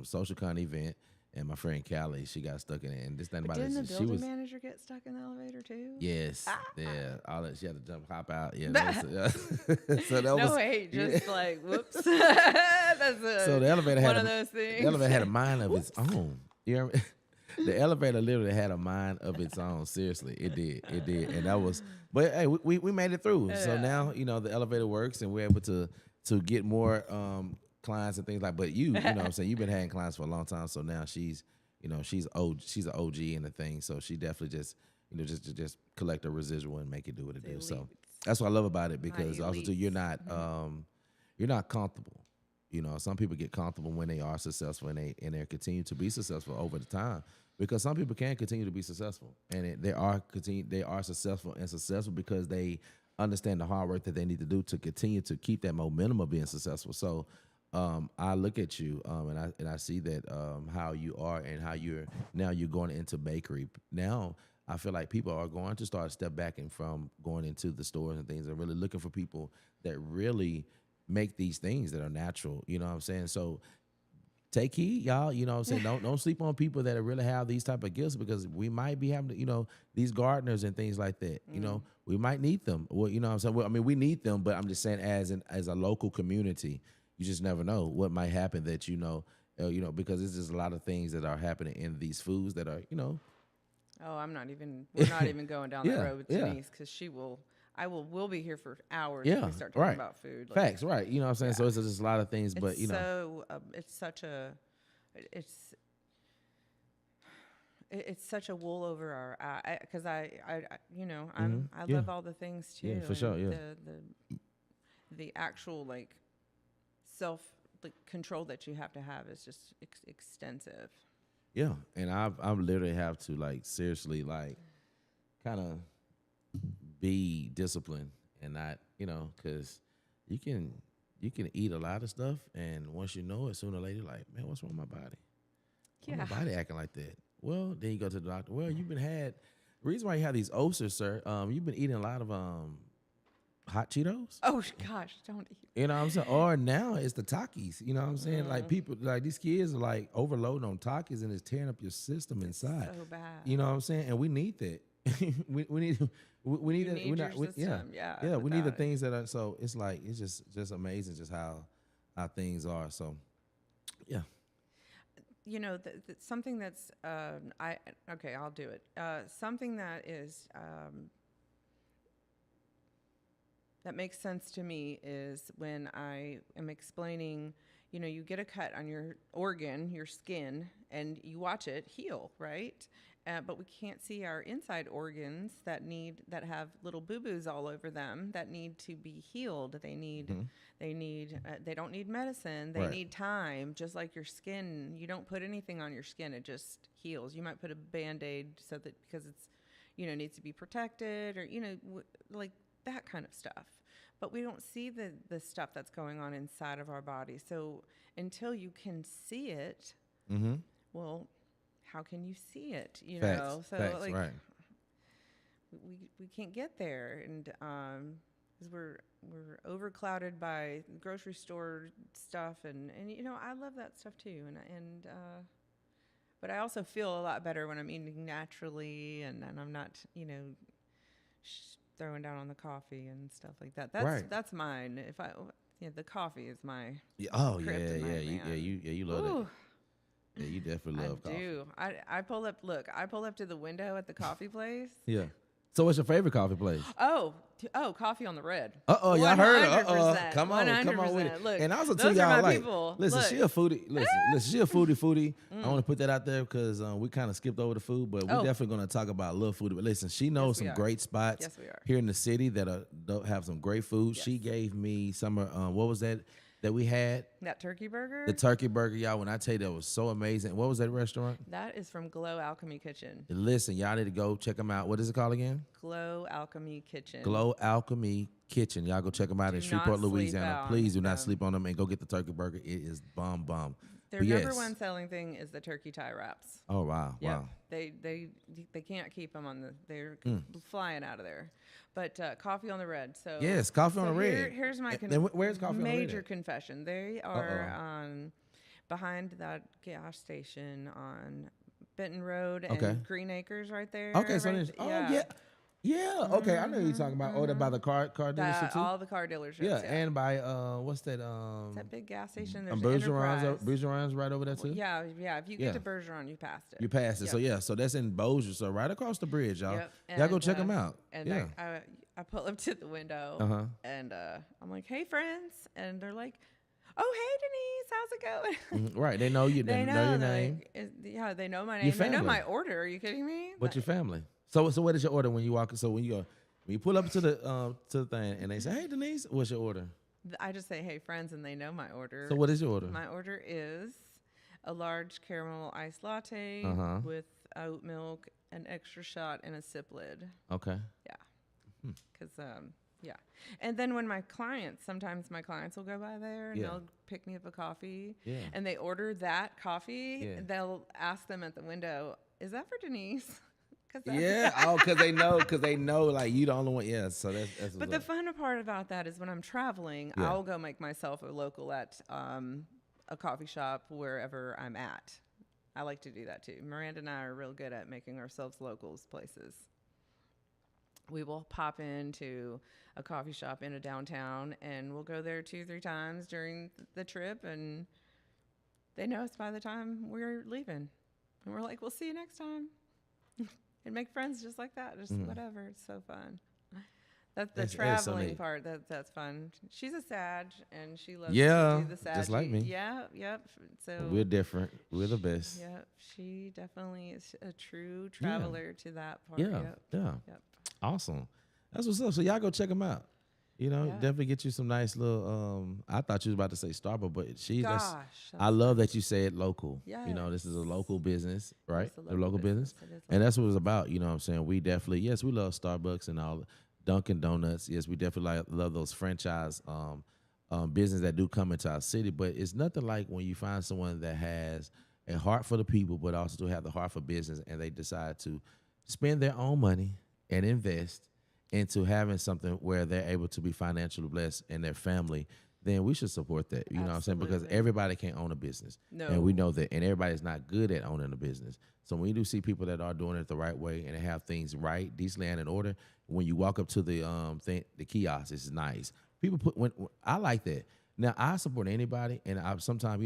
social con event. And my friend Callie, she got stuck in it. And this thing about Didn't it, the she building was manager get stuck in the elevator too? yes, yeah, all that. She had to hop out. Yeah, that was, so that No, was wait, just like whoops. That's so the elevator had one of those things. The elevator had a mind of its own. You know what I mean? The elevator literally had a mind of its own. Seriously, it did, and that was. But hey, we made it through. So now the elevator works, and we're able to get more clients and things like. But you know what I'm saying, you've been having clients for a long time. So now she's she's an OG in the thing. So she definitely just just collect a residual and make it do what it do. So that's what I love about it, because also too you're not comfortable. Some people get comfortable when they are successful, and they continue to be successful over the time, because some people can continue to be successful, and they are successful because they understand the hard work that they need to do to continue to keep that momentum of being successful. So I look at you and I see that how you are and how you're going into bakery. Now I feel like people are going to start step backing from going into the stores and things and really looking for people that really make these things that are natural. You know what I'm saying? So take heed, y'all. You know what I'm saying? Don't sleep on people that really have these type of gifts, because we might be having these gardeners and things like that. We might need them. Well, you know what I'm saying? Well, I mean, we need them, but I'm just saying as a local community, you just never know what might happen that because there's just a lot of things that are happening in these foods that are Oh, we're not even going down that road with Denise, because we'll be here for hours if we start talking about food. Like, facts, right? You know what I'm saying? So it's just a lot of things, but it's such a it's such a wool over our eye, because I love all the things too. Yeah, for sure. Yeah, the actual self control that you have to have is just extensive. Yeah, and I literally have to seriously kind of be disciplined and not because you can eat a lot of stuff, and once you know it, sooner or later, man, what's wrong with my body? Why my body acting like that? Well, then you go to the doctor. Well, the reason why you have these ulcers, sir. You've been eating a lot of hot Cheetos. Oh gosh, don't eat. You know what I'm saying? Or now it's the Takis. You know what I'm saying? People, these kids are overloading on Takis, and it's tearing up your system inside. So bad. You know what I'm saying? And we need that. we need that. We need the things that are. So it's it's just amazing just how things are. So yeah. something that's I'll do it. Something that is that makes sense to me is when I am explaining, you get a cut on your organ, your skin, and you watch it heal, right? But we can't see our inside organs that have little boo-boos all over them that need to be healed. They don't need medicine. They need time, just like your skin. You don't put anything on your skin. It just heals. You might put a Band-Aid because it's, needs to be protected or, like that kind of stuff. But we don't see the stuff that's going on inside of our body. So until you can see it, well, how can you see it? So Facts, right. we can't get there, and because we're overclouded by grocery store stuff, and I love that stuff too, and but I also feel a lot better when I'm eating naturally, and I'm not throwing down on the coffee and stuff like that. That's mine. The coffee is my You love Ooh. it. Yeah, you definitely love coffee. I do. I pull up. Look, I pull up to the window at the coffee place. Yeah. So what's your favorite coffee place? Coffee on the Red. Y'all heard it. Come on 100%. with it. Look, and also too, those are y'all my people. Listen, Look. she a foodie. Listen, she a foodie. I want to put that out there because we kind of skipped over the food, but we're definitely going to talk about little foodie. But listen, she knows some great spots Yes, we are. here in the city that have some great food. Yes. She gave me some. What was that we had? That turkey burger. The turkey burger, y'all. When I tell you that was so amazing. What was that restaurant? That is from Glow Alchemy Kitchen. Listen, y'all need to go check them out. What is it called again? Glow Alchemy Kitchen. Glow Alchemy Kitchen. Y'all go check them out in Shreveport, Louisiana. Please do not sleep on them and go get the turkey burger. It is bomb. Their number one selling thing is the turkey tie wraps. Oh wow, Yep. wow. They can't keep them on they're flying out of there. But Coffee on the Red. So yes, Coffee on the Red. Here's my where's Coffee on the Red? Major confession. They are behind that gas station on Benton Road and Green Acres, right there. Okay, so right? Yeah. Okay, I know who you're talking about. Oh, by the car dealership too. All the car dealerships. Yeah, and by what's that? It's that big gas station. There's Bergeron's right over there too. Yeah. If you get to Bergeron, you passed it. You passed it. Yep. So that's in Bossier, so right across the bridge, y'all. Yep. Y'all go check them out. And I pull up to the window and I'm like, "Hey, friends," and they're like, "Oh, hey, Denise, how's it going?" Right, they know you. They know your name. Like, they know my name. They know my order. Are you kidding me? What's your family? So what is your order when you walk? So when you pull up to the thing and they say, "Hey, Denise, what's your order?" I just say, "Hey, friends," and they know my order. So what is your order? My order is a large caramel iced latte with oat milk, an extra shot, and a sip lid. Okay. Yeah. Because and then when sometimes my clients will go by there and they'll pick me up a coffee. Yeah. And they order that coffee. Yeah. They'll ask them at the window, "Is that for Denise?" Because they know, like you the only one. Yeah, so that's. But the fun part about that is when I'm traveling, I'll go make myself a local at a coffee shop wherever I'm at. I like to do that too. Miranda and I are real good at making ourselves locals places. We will pop into a coffee shop in a downtown, and we'll go there 2-3 times during the trip, and they know us by the time we're leaving, and we're like, "We'll see you next time." And make friends just like that. Just whatever. It's so fun. That's the traveling part. That's fun. She's a Sag, and she loves to do the Sag. Just like me. Yeah, yep. So we're different. We're the best. Yep. She definitely is a true traveler to that part. Yeah. Yep. Awesome. That's what's up. So y'all go check them out. Definitely get you some nice little. I thought you was about to say Starbucks, but I love that you say it local. Yeah. This is a local business, right? It's a local business. And that's what it's about. You know what I'm saying? We definitely, we love Starbucks and all Dunkin' Donuts. Yes, we definitely love those franchise business that do come into our city. But it's nothing like when you find someone that has a heart for the people, but also to have the heart for business, and they decide to spend their own money and invest into having something where they're able to be financially blessed in their family, then we should support that. You know what I'm saying? Because everybody can't own a business. No. And we know that. And everybody's not good at owning a business. So when you do see people that are doing it the right way and they have things right, decently and in order, when you walk up to the kiosk, it's nice. People I like that. Now, I support anybody, and sometimes,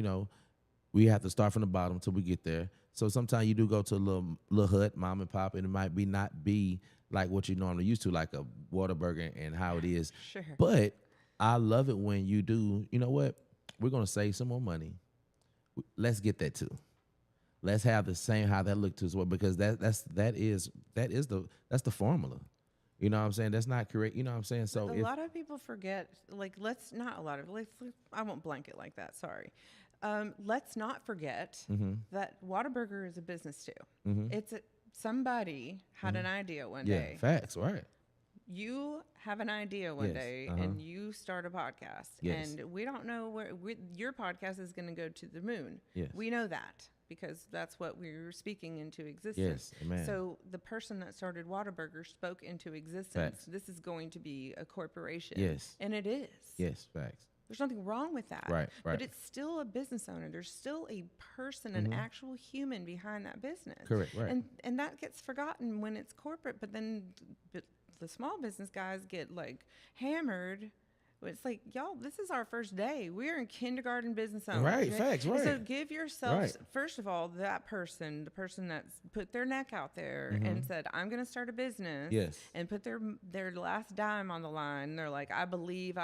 we have to start from the bottom till we get there. So sometimes you do go to a little hut, mom and pop, and it might not be like what you normally used to, like a Whataburger and how it is. Sure. But I love it when you do. You know what? We're gonna save some more money. Let's get that too. Let's have the same how that look to as well, because that's the formula. You know what I'm saying? That's not correct. You know what I'm saying? So A lot of people forget, like, I won't blanket like that, sorry. Let's not forget that Whataburger is a business too. Somebody had an idea one day. Facts, right. You have an idea one day and you start a podcast. Yes. And we don't know where your podcast is going to go to the moon. Yes. We know that because that's what we're speaking into existence. Yes, amen. So the person that started Whataburger spoke into existence. Facts. This is going to be a corporation. Yes. And it is. Yes, facts. There's nothing wrong with that. Right. But it's still a business owner. There's still a person, an actual human behind that business. Correct, right. And that gets forgotten when it's corporate, but then the small business guys get like hammered. It's like, y'all, this is our first day. We're in kindergarten business owners. Right, facts, right. So give yourself, Right. first of all, the person that's put their neck out there and said, I'm going to start a business. Yes. And put their last dime on the line. They're like, I believe.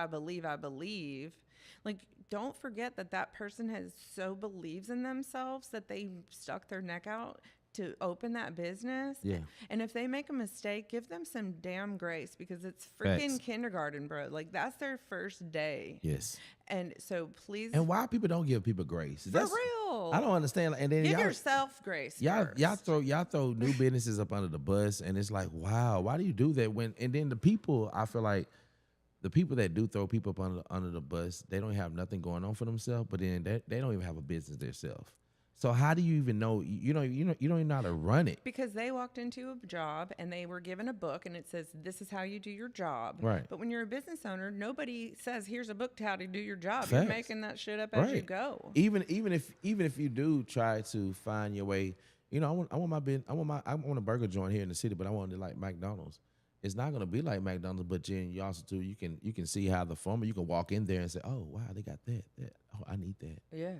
Like, don't forget that person has so believes in themselves that they stuck their neck out to open that business. Yeah. And if they make a mistake, give them some damn grace, because it's freaking Facts. kindergarten, bro. Like, that's their first day. Yes. And so please. And why people don't give people grace? For real. I don't understand. And then Give yourself grace. Y'all first. throw new businesses up under the bus, and it's like, wow, why do you do that? And then the people, I feel like the people that do throw people up under the bus, they don't have nothing going on for themselves, but then they don't even have a business themselves. So how do you even know? You don't even know how to run it. Because they walked into a job and they were given a book and it says, this is how you do your job. Right. But when you're a business owner, nobody says, here's a book to how to do your job. Facts. You're making that shit up as you go. Even if you do try to find your way, I want a burger joint here in the city, but I want it like McDonald's. It's not gonna be like McDonald's, but then you also you can see how the formula. You can walk in there and say, oh wow, they got that. Oh, I need that. Yeah.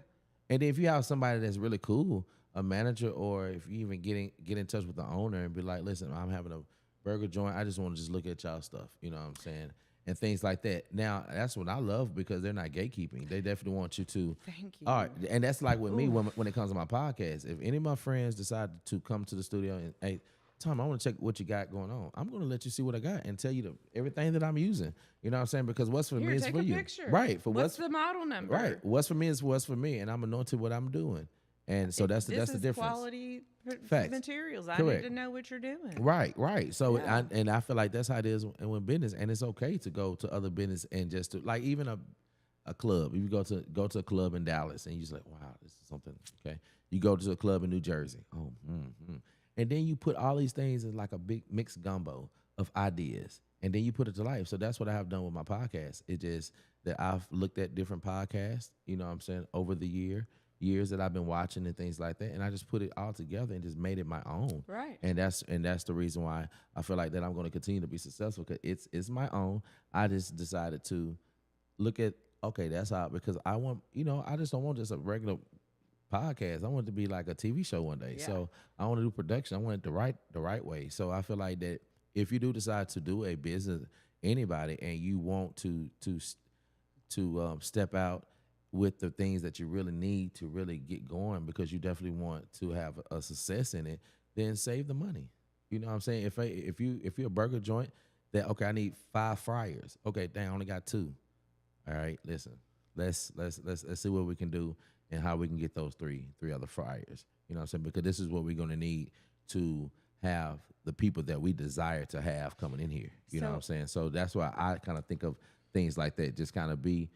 And then if you have somebody that's really cool, a manager, or if you even get in touch with the owner and be like, listen, I'm having a burger joint. I just want to just look at y'all stuff. You know what I'm saying? And things like that. Now, that's what I love, because they're not gatekeeping. They definitely want you to. Thank you. All right. And that's like with me when it comes to my podcast. If any of my friends decide to come to the studio and, hey, Tom, I want to check what you got going on. I'm going to let you see what I got and tell you everything that I'm using. You know what I'm saying? Because what's for me is for you. Picture. Right. What's the model number? Right. What's for me is what's for me, and I'm anointed what I'm doing. And so that's the difference. Quality Facts. materials. I Correct. need to know what you're doing. Right. So Yeah. I feel like that's how it is in business, and it's okay to go to other business and just to, like, even a club. If you go to a club in Dallas and you're just like, wow, this is something. Okay. You go to a club in New Jersey. Oh. And then you put all these things in like a big mixed gumbo of ideas, and then you put it to life. So that's what I have done with my podcast. It's just that I've looked at different podcasts, you know what I'm saying, over the years that I've been watching and things like that, and I just put it all together and just made it my own. Right. And that's the reason why I feel like that I'm going to continue to be successful, because it's my own. I just decided to look at, okay, that's how, because I want, I just don't want just a regular podcast. I want it to be like a TV show one day. Yeah. So I want to do production. I want it the right way. So I feel like that if you do decide to do a business, anybody, and you want to step out with the things that you really need to really get going, because you definitely want to have a success in it, then save the money. You know what I'm saying? If you're a burger joint, that, okay, I need 5 fryers. Okay, dang, I only got 2. All right, listen, let's see what we can do and how we can get those three other fryers. You know what I'm saying? Because this is what we're going to need to have the people that we desire to have coming in here. You know what I'm saying? So that's why I kind of think of things like that. Just kind of be,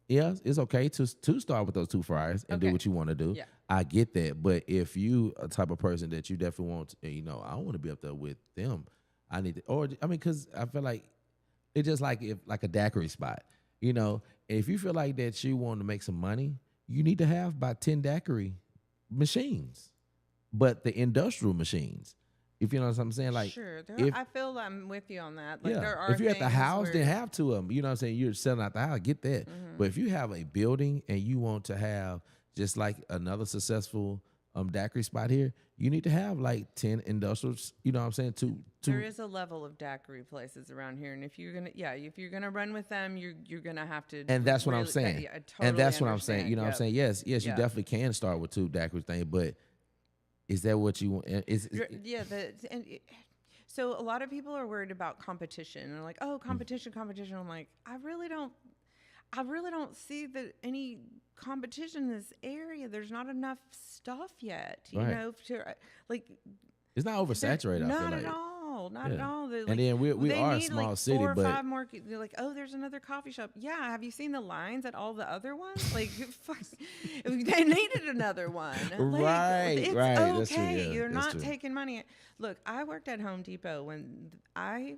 yeah, it's okay to start with those 2 fryers and do what you want to do. Yeah. I get that. But if you a type of person that you definitely want to, I want to be up there with them. I need to, because I feel like it's just like a daiquiri spot. If you feel like that you want to make some money, you need to have about 10 daiquiri machines, but the industrial machines. If you know what I'm saying, like, sure, if, I feel I'm with you on that. Like, yeah, there are if you're at the house, then where, have 2 of them. You know what I'm saying? You're selling out the house, get that. But if you have a building and you want to have just like another successful daiquiri spot here, you need to have like 10 industrials. You know what I'm saying? There is a level of daiquiri places around here, and if you're gonna run with them, you're gonna have to. And that's what I'm saying. I totally and that's what I'm understand. saying. You know what I'm saying? Yes, you definitely can start with 2 daiquiri things, but is that what you want? So a lot of people are worried about competition, and they're like, "Oh, competition." I'm like, I really don't see any competition in this area. There's not enough stuff yet, you know, to like. It's not oversaturated. Not I feel at like. all. Not at all. And then we are a small like city, 4 or but 5 more. They're like, oh, there's another coffee shop. Yeah, have you seen the lines at all the other ones? Like, they needed another one. Like, right. It's right. okay. That's true, yeah. You're That's not true. taking money. Look, I worked at Home Depot when I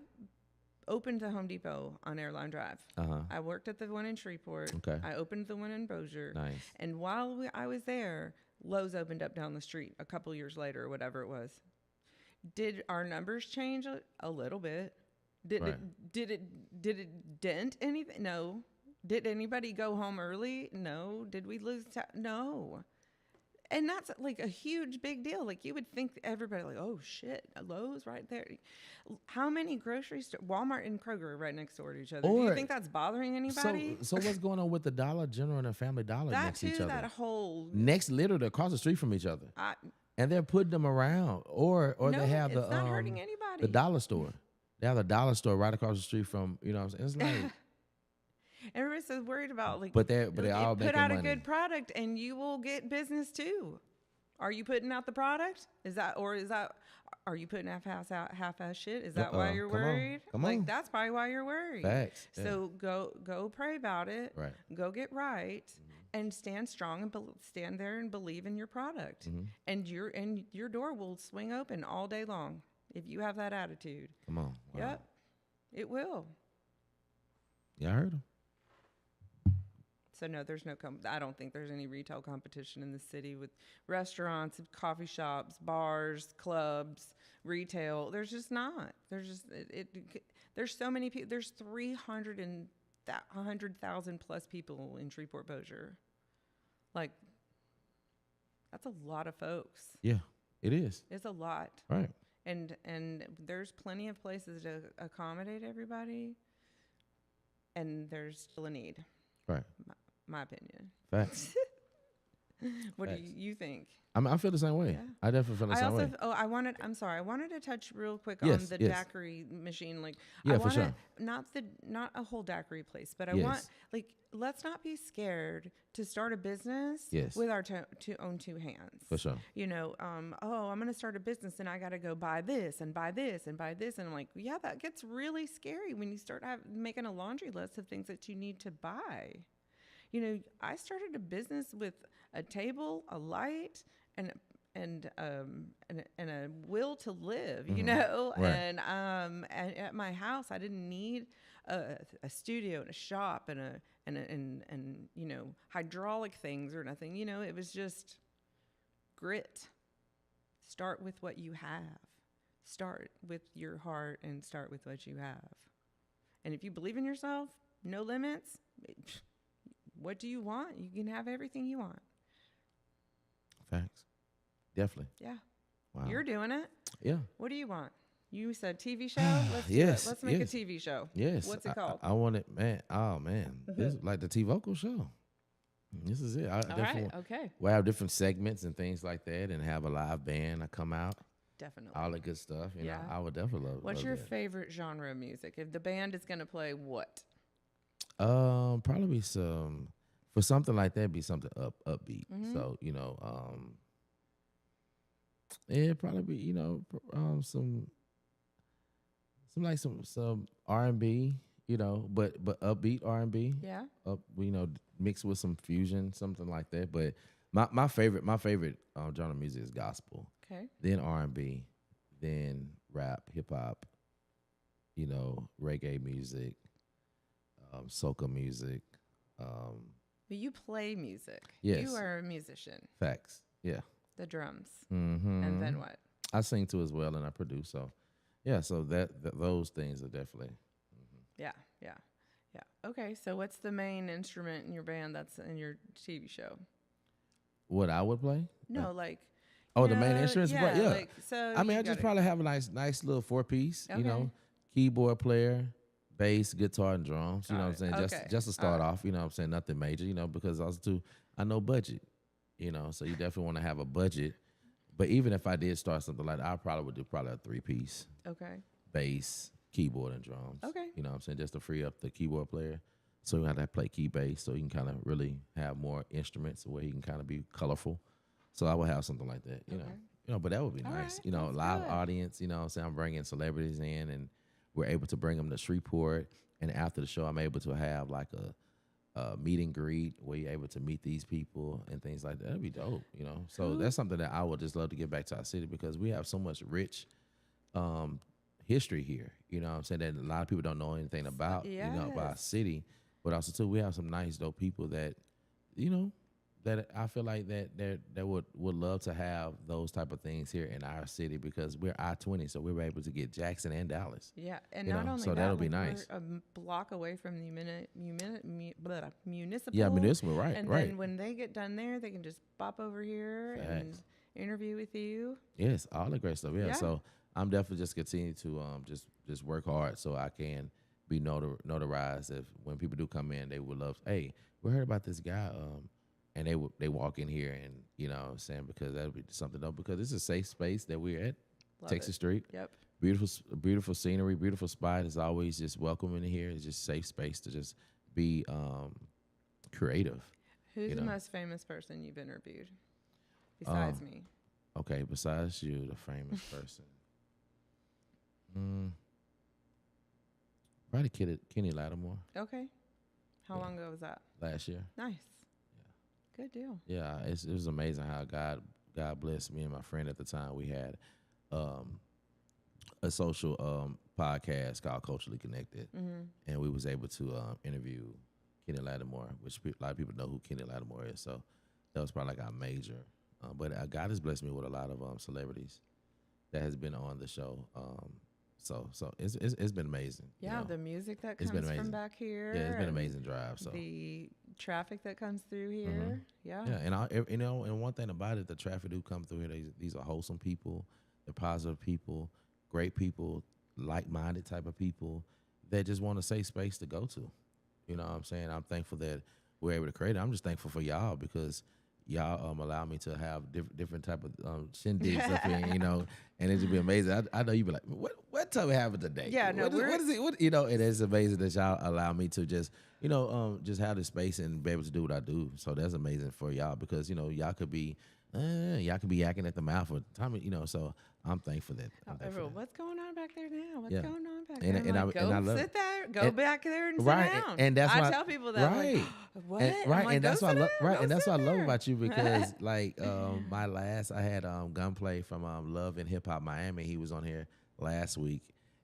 opened the Home Depot on Airline Drive. I worked at the one in Shreveport. Okay. I opened the one in Bossier. Nice. And while I was there, Lowe's opened up down the street a couple years later, or whatever it was. Did our numbers change a little bit? Did it dent anything? No. Did anybody go home early? No. Did we lose? No. And that's like a huge big deal. Like you would think everybody like, oh shit, Lowe's right there. How many grocery stores, Walmart and Kroger are right next door to each other? Do you think that's bothering anybody? So what's going on with the Dollar General and the Family Dollar next to each other? That whole literally across the street from each other. And they're putting them around, or no, they have it's not hurting anybody. The dollar store. They have the dollar store right across the street from, you know what I'm saying? It's like everybody's so worried about like, but they all put out money. a good product and you will get business too. Are you putting out the product? Are you putting half-ass shit? Is that why you're worried? Come on. That's probably why you're worried. Facts. So go pray about it. Right. Go get right. And stand strong and stand there and believe in your product, and your door will swing open all day long if you have that attitude. Come on. Wow. Yep, it will. Yeah, I heard him. So no, I don't think there's any retail competition in the city with restaurants, coffee shops, bars, clubs, retail. There's just not. There's so many people. There's 100,000 plus people in Shreveport Bossier. Like, that's a lot of folks. Yeah, it is. It's a lot. Right. And there's plenty of places to accommodate everybody. And there's still a need. Right. My opinion. Facts. What do you think? I feel the same way. Yeah. I definitely feel the same way. I wanted to touch real quick on the daiquiri machine. Like, for sure. Not a whole daiquiri place, but I want, like, let's not be scared to start a business with our own 2 hands. For sure. You know, I'm going to start a business and I got to go buy this and buy this and buy this. And I'm like, yeah, that gets really scary when you start making a laundry list of things that you need to buy. You know, I started a business with a table, a light, and a will to live, you know, right. and at my house I didn't need a studio and a shop and you know, hydraulic things or nothing. You know, it was just grit. Start with what you have. Start with your heart and start with what you have. And if you believe in yourself, no limits. What do you want? You can have everything you want. Facts. Definitely. Yeah. Wow. You're doing it. Yeah. What do you want? You said TV show? Let's do yes. it. Let's make a TV show. Yes. What's it called? I want it, man. Oh, man. This is like the T-Vocal show. This is it. All right. Okay. We'll have different segments and things like that and have a live band. I come out. Definitely. All the good stuff. You know, I would definitely love What's love your that. favorite genre of music? If the band is going to play what? Probably for something like that, be something upbeat. So, you know, it'd probably be, you know, some R&B, you know, but upbeat R&B. Yeah. You know, mixed with some fusion, something like that. But my favorite genre of music is gospel. Okay. Then R&B, then rap, hip hop, you know, reggae music, soca music. But you play music. Yes. You are a musician. Facts. Yeah. The drums. Mm-hmm. And then what? I sing too as well, and I produce. So, yeah. So those things are definitely. Yeah. Okay. So what's the main instrument in your band that's in your TV show? What I would play? No, like, Oh, the main instruments, yeah, right? Yeah. like, so I mean, you I just gotta, probably have a nice little 4 piece. You okay, know, keyboard player, bass, guitar, and drums. You know got what I'm it. saying? Okay, Just to all start right, off. You know what I'm saying? Nothing major. You know, because also too, I know budget. You know, so you definitely want to have a budget. But even if I did start something like that, I probably would do probably a 3 piece: okay, bass, keyboard, and drums. okay. You know what I'm saying? Just to free up the keyboard player. So you have to play key bass, so you can kind of really have more instruments where he can kind of be colorful. So I would have something like that, you know. Okay. You know, but that would be All nice. right, You know, that's live good. audience, you know what I'm saying? I'm bringing celebrities in and we're able to bring them to Shreveport. And after the show, I'm able to have like a meet and greet where you're able to meet these people and things like that. That'd be dope, you know. So Cool. that's something that I would just love to get back to our city because we have so much rich um, history here. You know what I'm saying? That a lot of people don't know anything about, you know, about our Yes. city. But also too, we have some nice dope people that, you know, that I feel like that would love to have those type of things here in our city because we're I-20, so we were able to get Jackson and Dallas. Yeah, and You not know, only so that, that'll be like nice. we're block away from the municipal. Yeah, municipal, right, And right. then when they get done there, they can just pop over here and Facts. interview with you. Yes, all the great stuff. Yeah. Yeah. So I'm definitely just continue to just work hard so I can be notarized. If when people do come in, they would love. Hey, we heard about this guy. And they walk in here and you know what I'm saying because that would be something though because it's a safe space that we're at, Love Texas it. Street. Yep. Beautiful scenery, beautiful spot. It's always just welcoming here. It's just safe space to just be creative. Who's You the know. most famous person you've interviewed besides me? Okay, besides you, the famous person. Probably Kenny Lattimore Okay. How yeah. long ago was that? last year. Nice. Good deal. Yeah, it was amazing how God blessed me and my friend at the time. We had a social podcast called Culturally Connected, and we was able to interview Kenny Lattimore, which a lot of people know who Kenny Lattimore is. So that was probably like our major. But God has blessed me with a lot of celebrities that has been on the show. So it's been amazing. Yeah, you know? the music that It's comes been from amazing. back here. Yeah, it's been an and amazing drive. So the traffic that comes through here. Yeah. yeah, and you know, and one thing about it, the traffic do come through here. These are wholesome people, they're positive people, great people, like-minded type of people that just want a safe space to go to. You know what I'm saying? I'm thankful that we're able to create it. I'm just thankful for y'all because y'all allow me to have different type of shindigs up here, you know, and it just be amazing. I know you be like, what time we having today? Yeah, no, what is it? What you know? It is amazing that y'all allow me to just just have the space and be able to do what I do. So that's amazing for y'all because y'all could be yakking at the mouth or time, So I'm thankful that. Everyone, what's going on back there now? What's Yeah. going on back And- there? I'm and I- like, and I go love sit it. there. Go And- back there and right, sit down. and that's I why tell people that. right. Like, what? And, I'm right, like, and that's go what I sit love. there. Right, Go and that's sit what I love there. about you because I had Gunplay from Love and Hip Hop Miami. He was on here last week,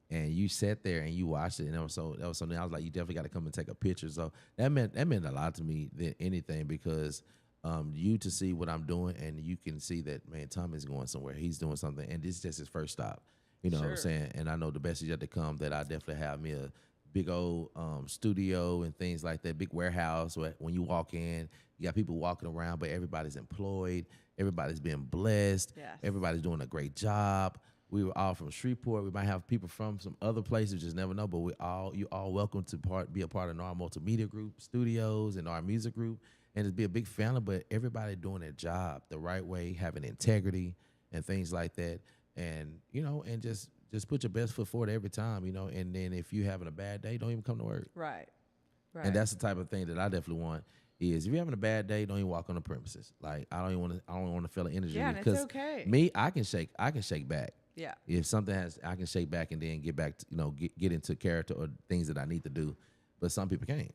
and you sat there and you watched it, and that was something. I was like, you definitely got to come and take a picture. So that meant a lot to me than anything because you to see what I'm doing, and you can see that man, Tommy's going somewhere. He's doing something, and this is just his first stop. You know what I'm Sure. saying? And I know the best is yet to come. That I definitely have me a big old studio and things like that, big warehouse where when you walk in, you got people walking around, but everybody's employed, everybody's being blessed, Yes. everybody's doing a great job. We were all from Shreveport. We might have people from some other places, just never know. But you all welcome to be a part of our multimedia group, studios, and our music group, and just be a big family. But everybody doing their job the right way, having integrity and things like that, and and just put your best foot forward every time, And then if you having a bad day, don't even come to work. Right. Right. And that's the type of thing that I definitely want. Is if you're having a bad day, don't even walk on the premises. Like I don't want to feel the energy Yeah, and it's because okay. me, I can shake back. Yeah. If something I can shake back and then get back to, get into character or things that I need to do. But some people can't.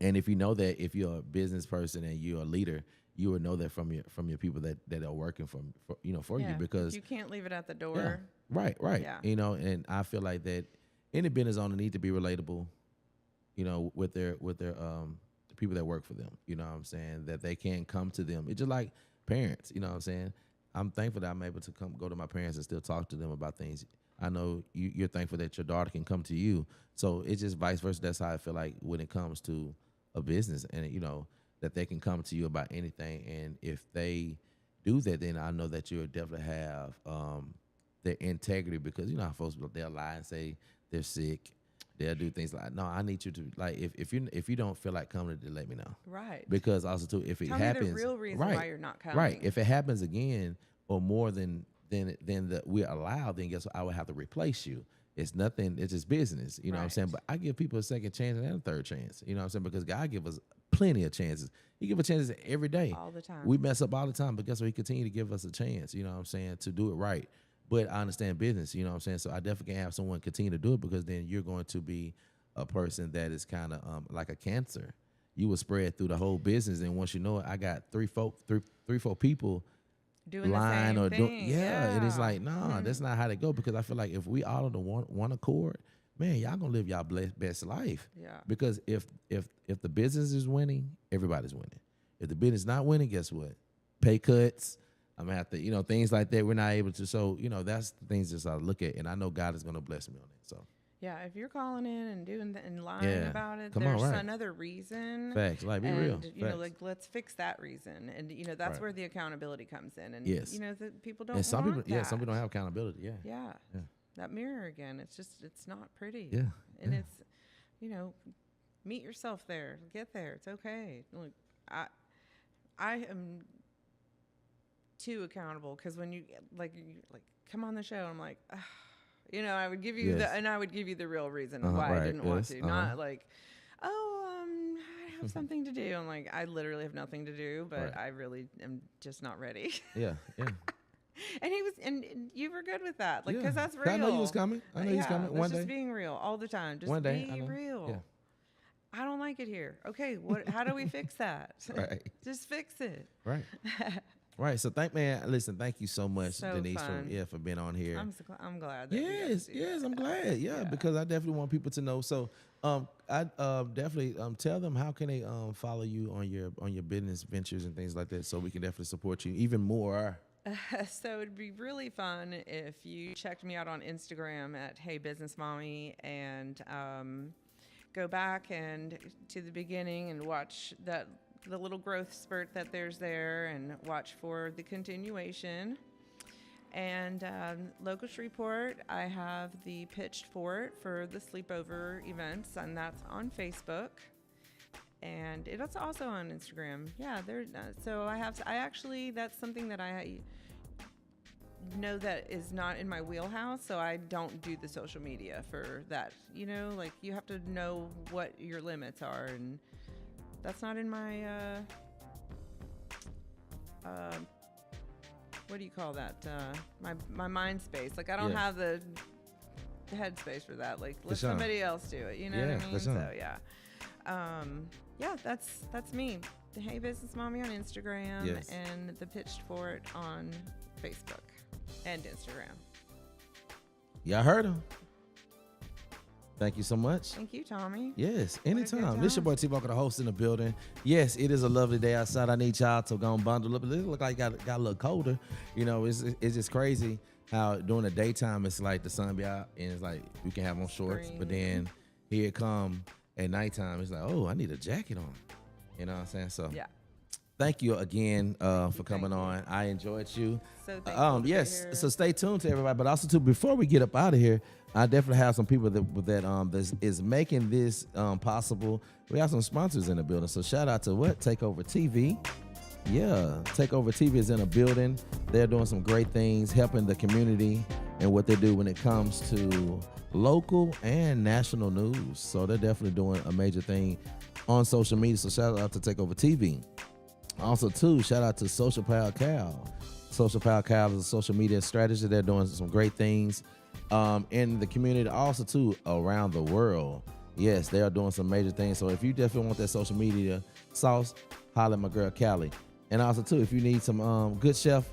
And if you know that if you're a business person and you're a leader, you will know that from your people that are working for you Yeah. because you can't leave it at the door. yeah, right. Yeah. And I feel like that any business owner need to be relatable, with their the people that work for them. You know what I'm saying? That they can come to them. It's just like parents, you know what I'm saying? I'm thankful that I'm able to go to my parents and still talk to them about things. I know you're thankful that your daughter can come to you. So it's just vice versa. That's how I feel like when it comes to a business. And, that they can come to you about anything. And if they do that, then I know that you'll definitely have their integrity, because you know how folks, they'll lie and say they're sick. They'll do things like, no, I need you to, like, if you don't feel like coming, then let me know. Right. Because also too, if it Tell happens, me the real reason right, why you're not coming. right. If it happens again or more than we're allowed, then guess what? I would have to replace you. It's nothing. It's just business. You know what I'm saying? But I give people a second chance and a third chance. You know what I'm saying? Because God give us plenty of chances. He give us chances every day. All the time. We mess up all the time, but guess what? He continue to give us a chance. You know what I'm saying? To do it right. But I understand business. You know what I'm saying? So I definitely can have someone continue to do it, because then you're going to be a person that is kind of like a cancer. You will spread through the whole business, and once you know it, I got three, four people doing lying the same or thing. yeah, and it's like, nah, that's not how they go. Because I feel like if we all on the one accord, man, y'all gonna live y'all best life. Yeah. Because if the business is winning, everybody's winning. If the business not winning, guess what? Pay cuts. I'm gonna have to, things like that. We're not able to. So, that's the things that I look at, and I know God is gonna bless me on it. So. Yeah, if you're calling in and doing and lying about it, there's another reason. Facts, like be real. Like let's fix that reason, and that's where the accountability comes in. And yes, the people don't. And some want people, that. some people don't have accountability. Yeah. That mirror again. It's not pretty. Yeah, and it's, meet yourself there. Get there. It's okay. Look, I am too accountable, because when you like come on the show, I'm like. I would give you I would give you the real reason why I didn't want to. Not like, I have something to do. I'm like, I literally have nothing to do, but I really am just not ready. Yeah. And you were good with that, like, because that's real. I know you was coming. I know you was coming one day. Just being real all the time. Just one day, be real. Yeah. I don't like it here. Okay, how do we fix that? Right. Just fix it. Right. Right. So thank you so much, Denise, for being on here. I'm glad. That yes, I'm glad. Yeah, because I definitely want people to know. So I definitely tell them, how can they follow you on your business ventures and things like that, so we can definitely support you even more. So it'd be really fun if you checked me out on Instagram at Hey Business Mommy, and go back and to the beginning and watch the little growth spurt that there's there, and watch for the continuation. And local Shreveport, I have the pitched for the sleepover events, and that's on Facebook, and it's also on Instagram. Yeah, so I actually, that's something that I know that is not in my wheelhouse, so I don't do the social media for that. Like, you have to know what your limits are, and that's not in my, what do you call that? My mind space. Like, I don't have the head space for that. Like, let somebody else do it. You know what I mean? So, that's me. The Hey Business Mommy on Instagram, and the Pitched for It on Facebook and Instagram. Y'all heard him. Thank you so much. Thank you, Tommy. Yes, anytime. This your boy T-Vocal, the host in the building. Yes, it is a lovely day outside. I need y'all to go and bundle up. It look like it got a little colder. It's just crazy how during the daytime it's like the sun be out and it's like we can have on shorts, but then here it come at nighttime. It's like, oh, I need a jacket on. You know what I'm saying? So yeah. Thank you again for coming on. I enjoyed you. So thankful yes. So stay tuned to everybody. But also too, before we get up out of here, I definitely have some people that is making this possible. We have some sponsors in the building. So shout out to Takeover TV. Yeah, Takeover TV is in a building. They're doing some great things, helping the community and what they do when it comes to local and national news. So they're definitely doing a major thing on social media. So shout out to Takeover TV. Also, too, shout out to Social Pal Cal. Social Pal Cal is a social media strategy. They're doing some great things in the community. Also, too, around the world. Yes, they are doing some major things. So if you definitely want that social media sauce, holler at my girl, Callie. And also, too, if you need some good chef,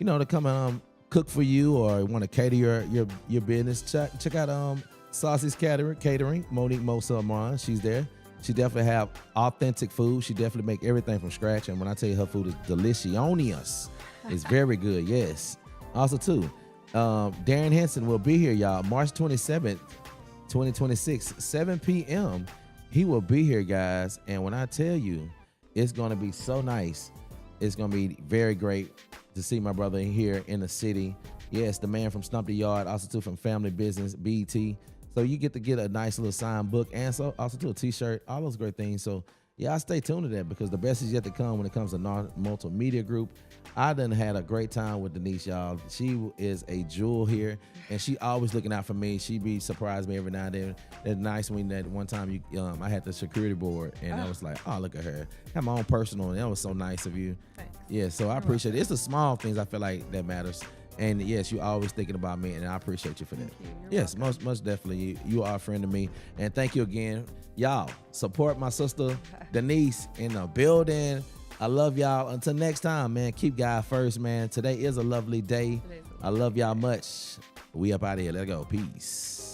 to come and cook for you or want to cater your business, check out Saucy's Catering, Monique Mosa Amran. She's there. She definitely have authentic food. She definitely make everything from scratch. And when I tell you her food is delicious, it's very good, yes. Also, too, Darren Henson will be here, y'all, March 27th, 2026, 7 p.m. He will be here, guys. And when I tell you, It's going to be so nice. It's going to be very great to see my brother here in the city. Yes, the man from Stump the Yard, also too from Family Business, BT. So you get to get a nice little signed book and so also too a t-shirt, all those great things. So yeah, I stay tuned to that because the best is yet to come when it comes to multimedia group. I done had a great time with Denise, y'all. She is a jewel here, and she always looking out for me. She be surprised me every now and then. It's nice when that one time I had the security board, and I was like, oh, look at her. I had my own personal, and that was so nice of you. Thanks. Yeah, so I appreciate it. It's the small things I feel like that matters. And yes, you always thinking about me, and I appreciate you for that. Yes, most definitely. You are a friend to me, and thank you again. Y'all, support my sister Denise in the building. I love y'all. Until next time, man, keep God first, man. Today is a lovely day. I love y'all much. We up out of here. Let's go. Peace.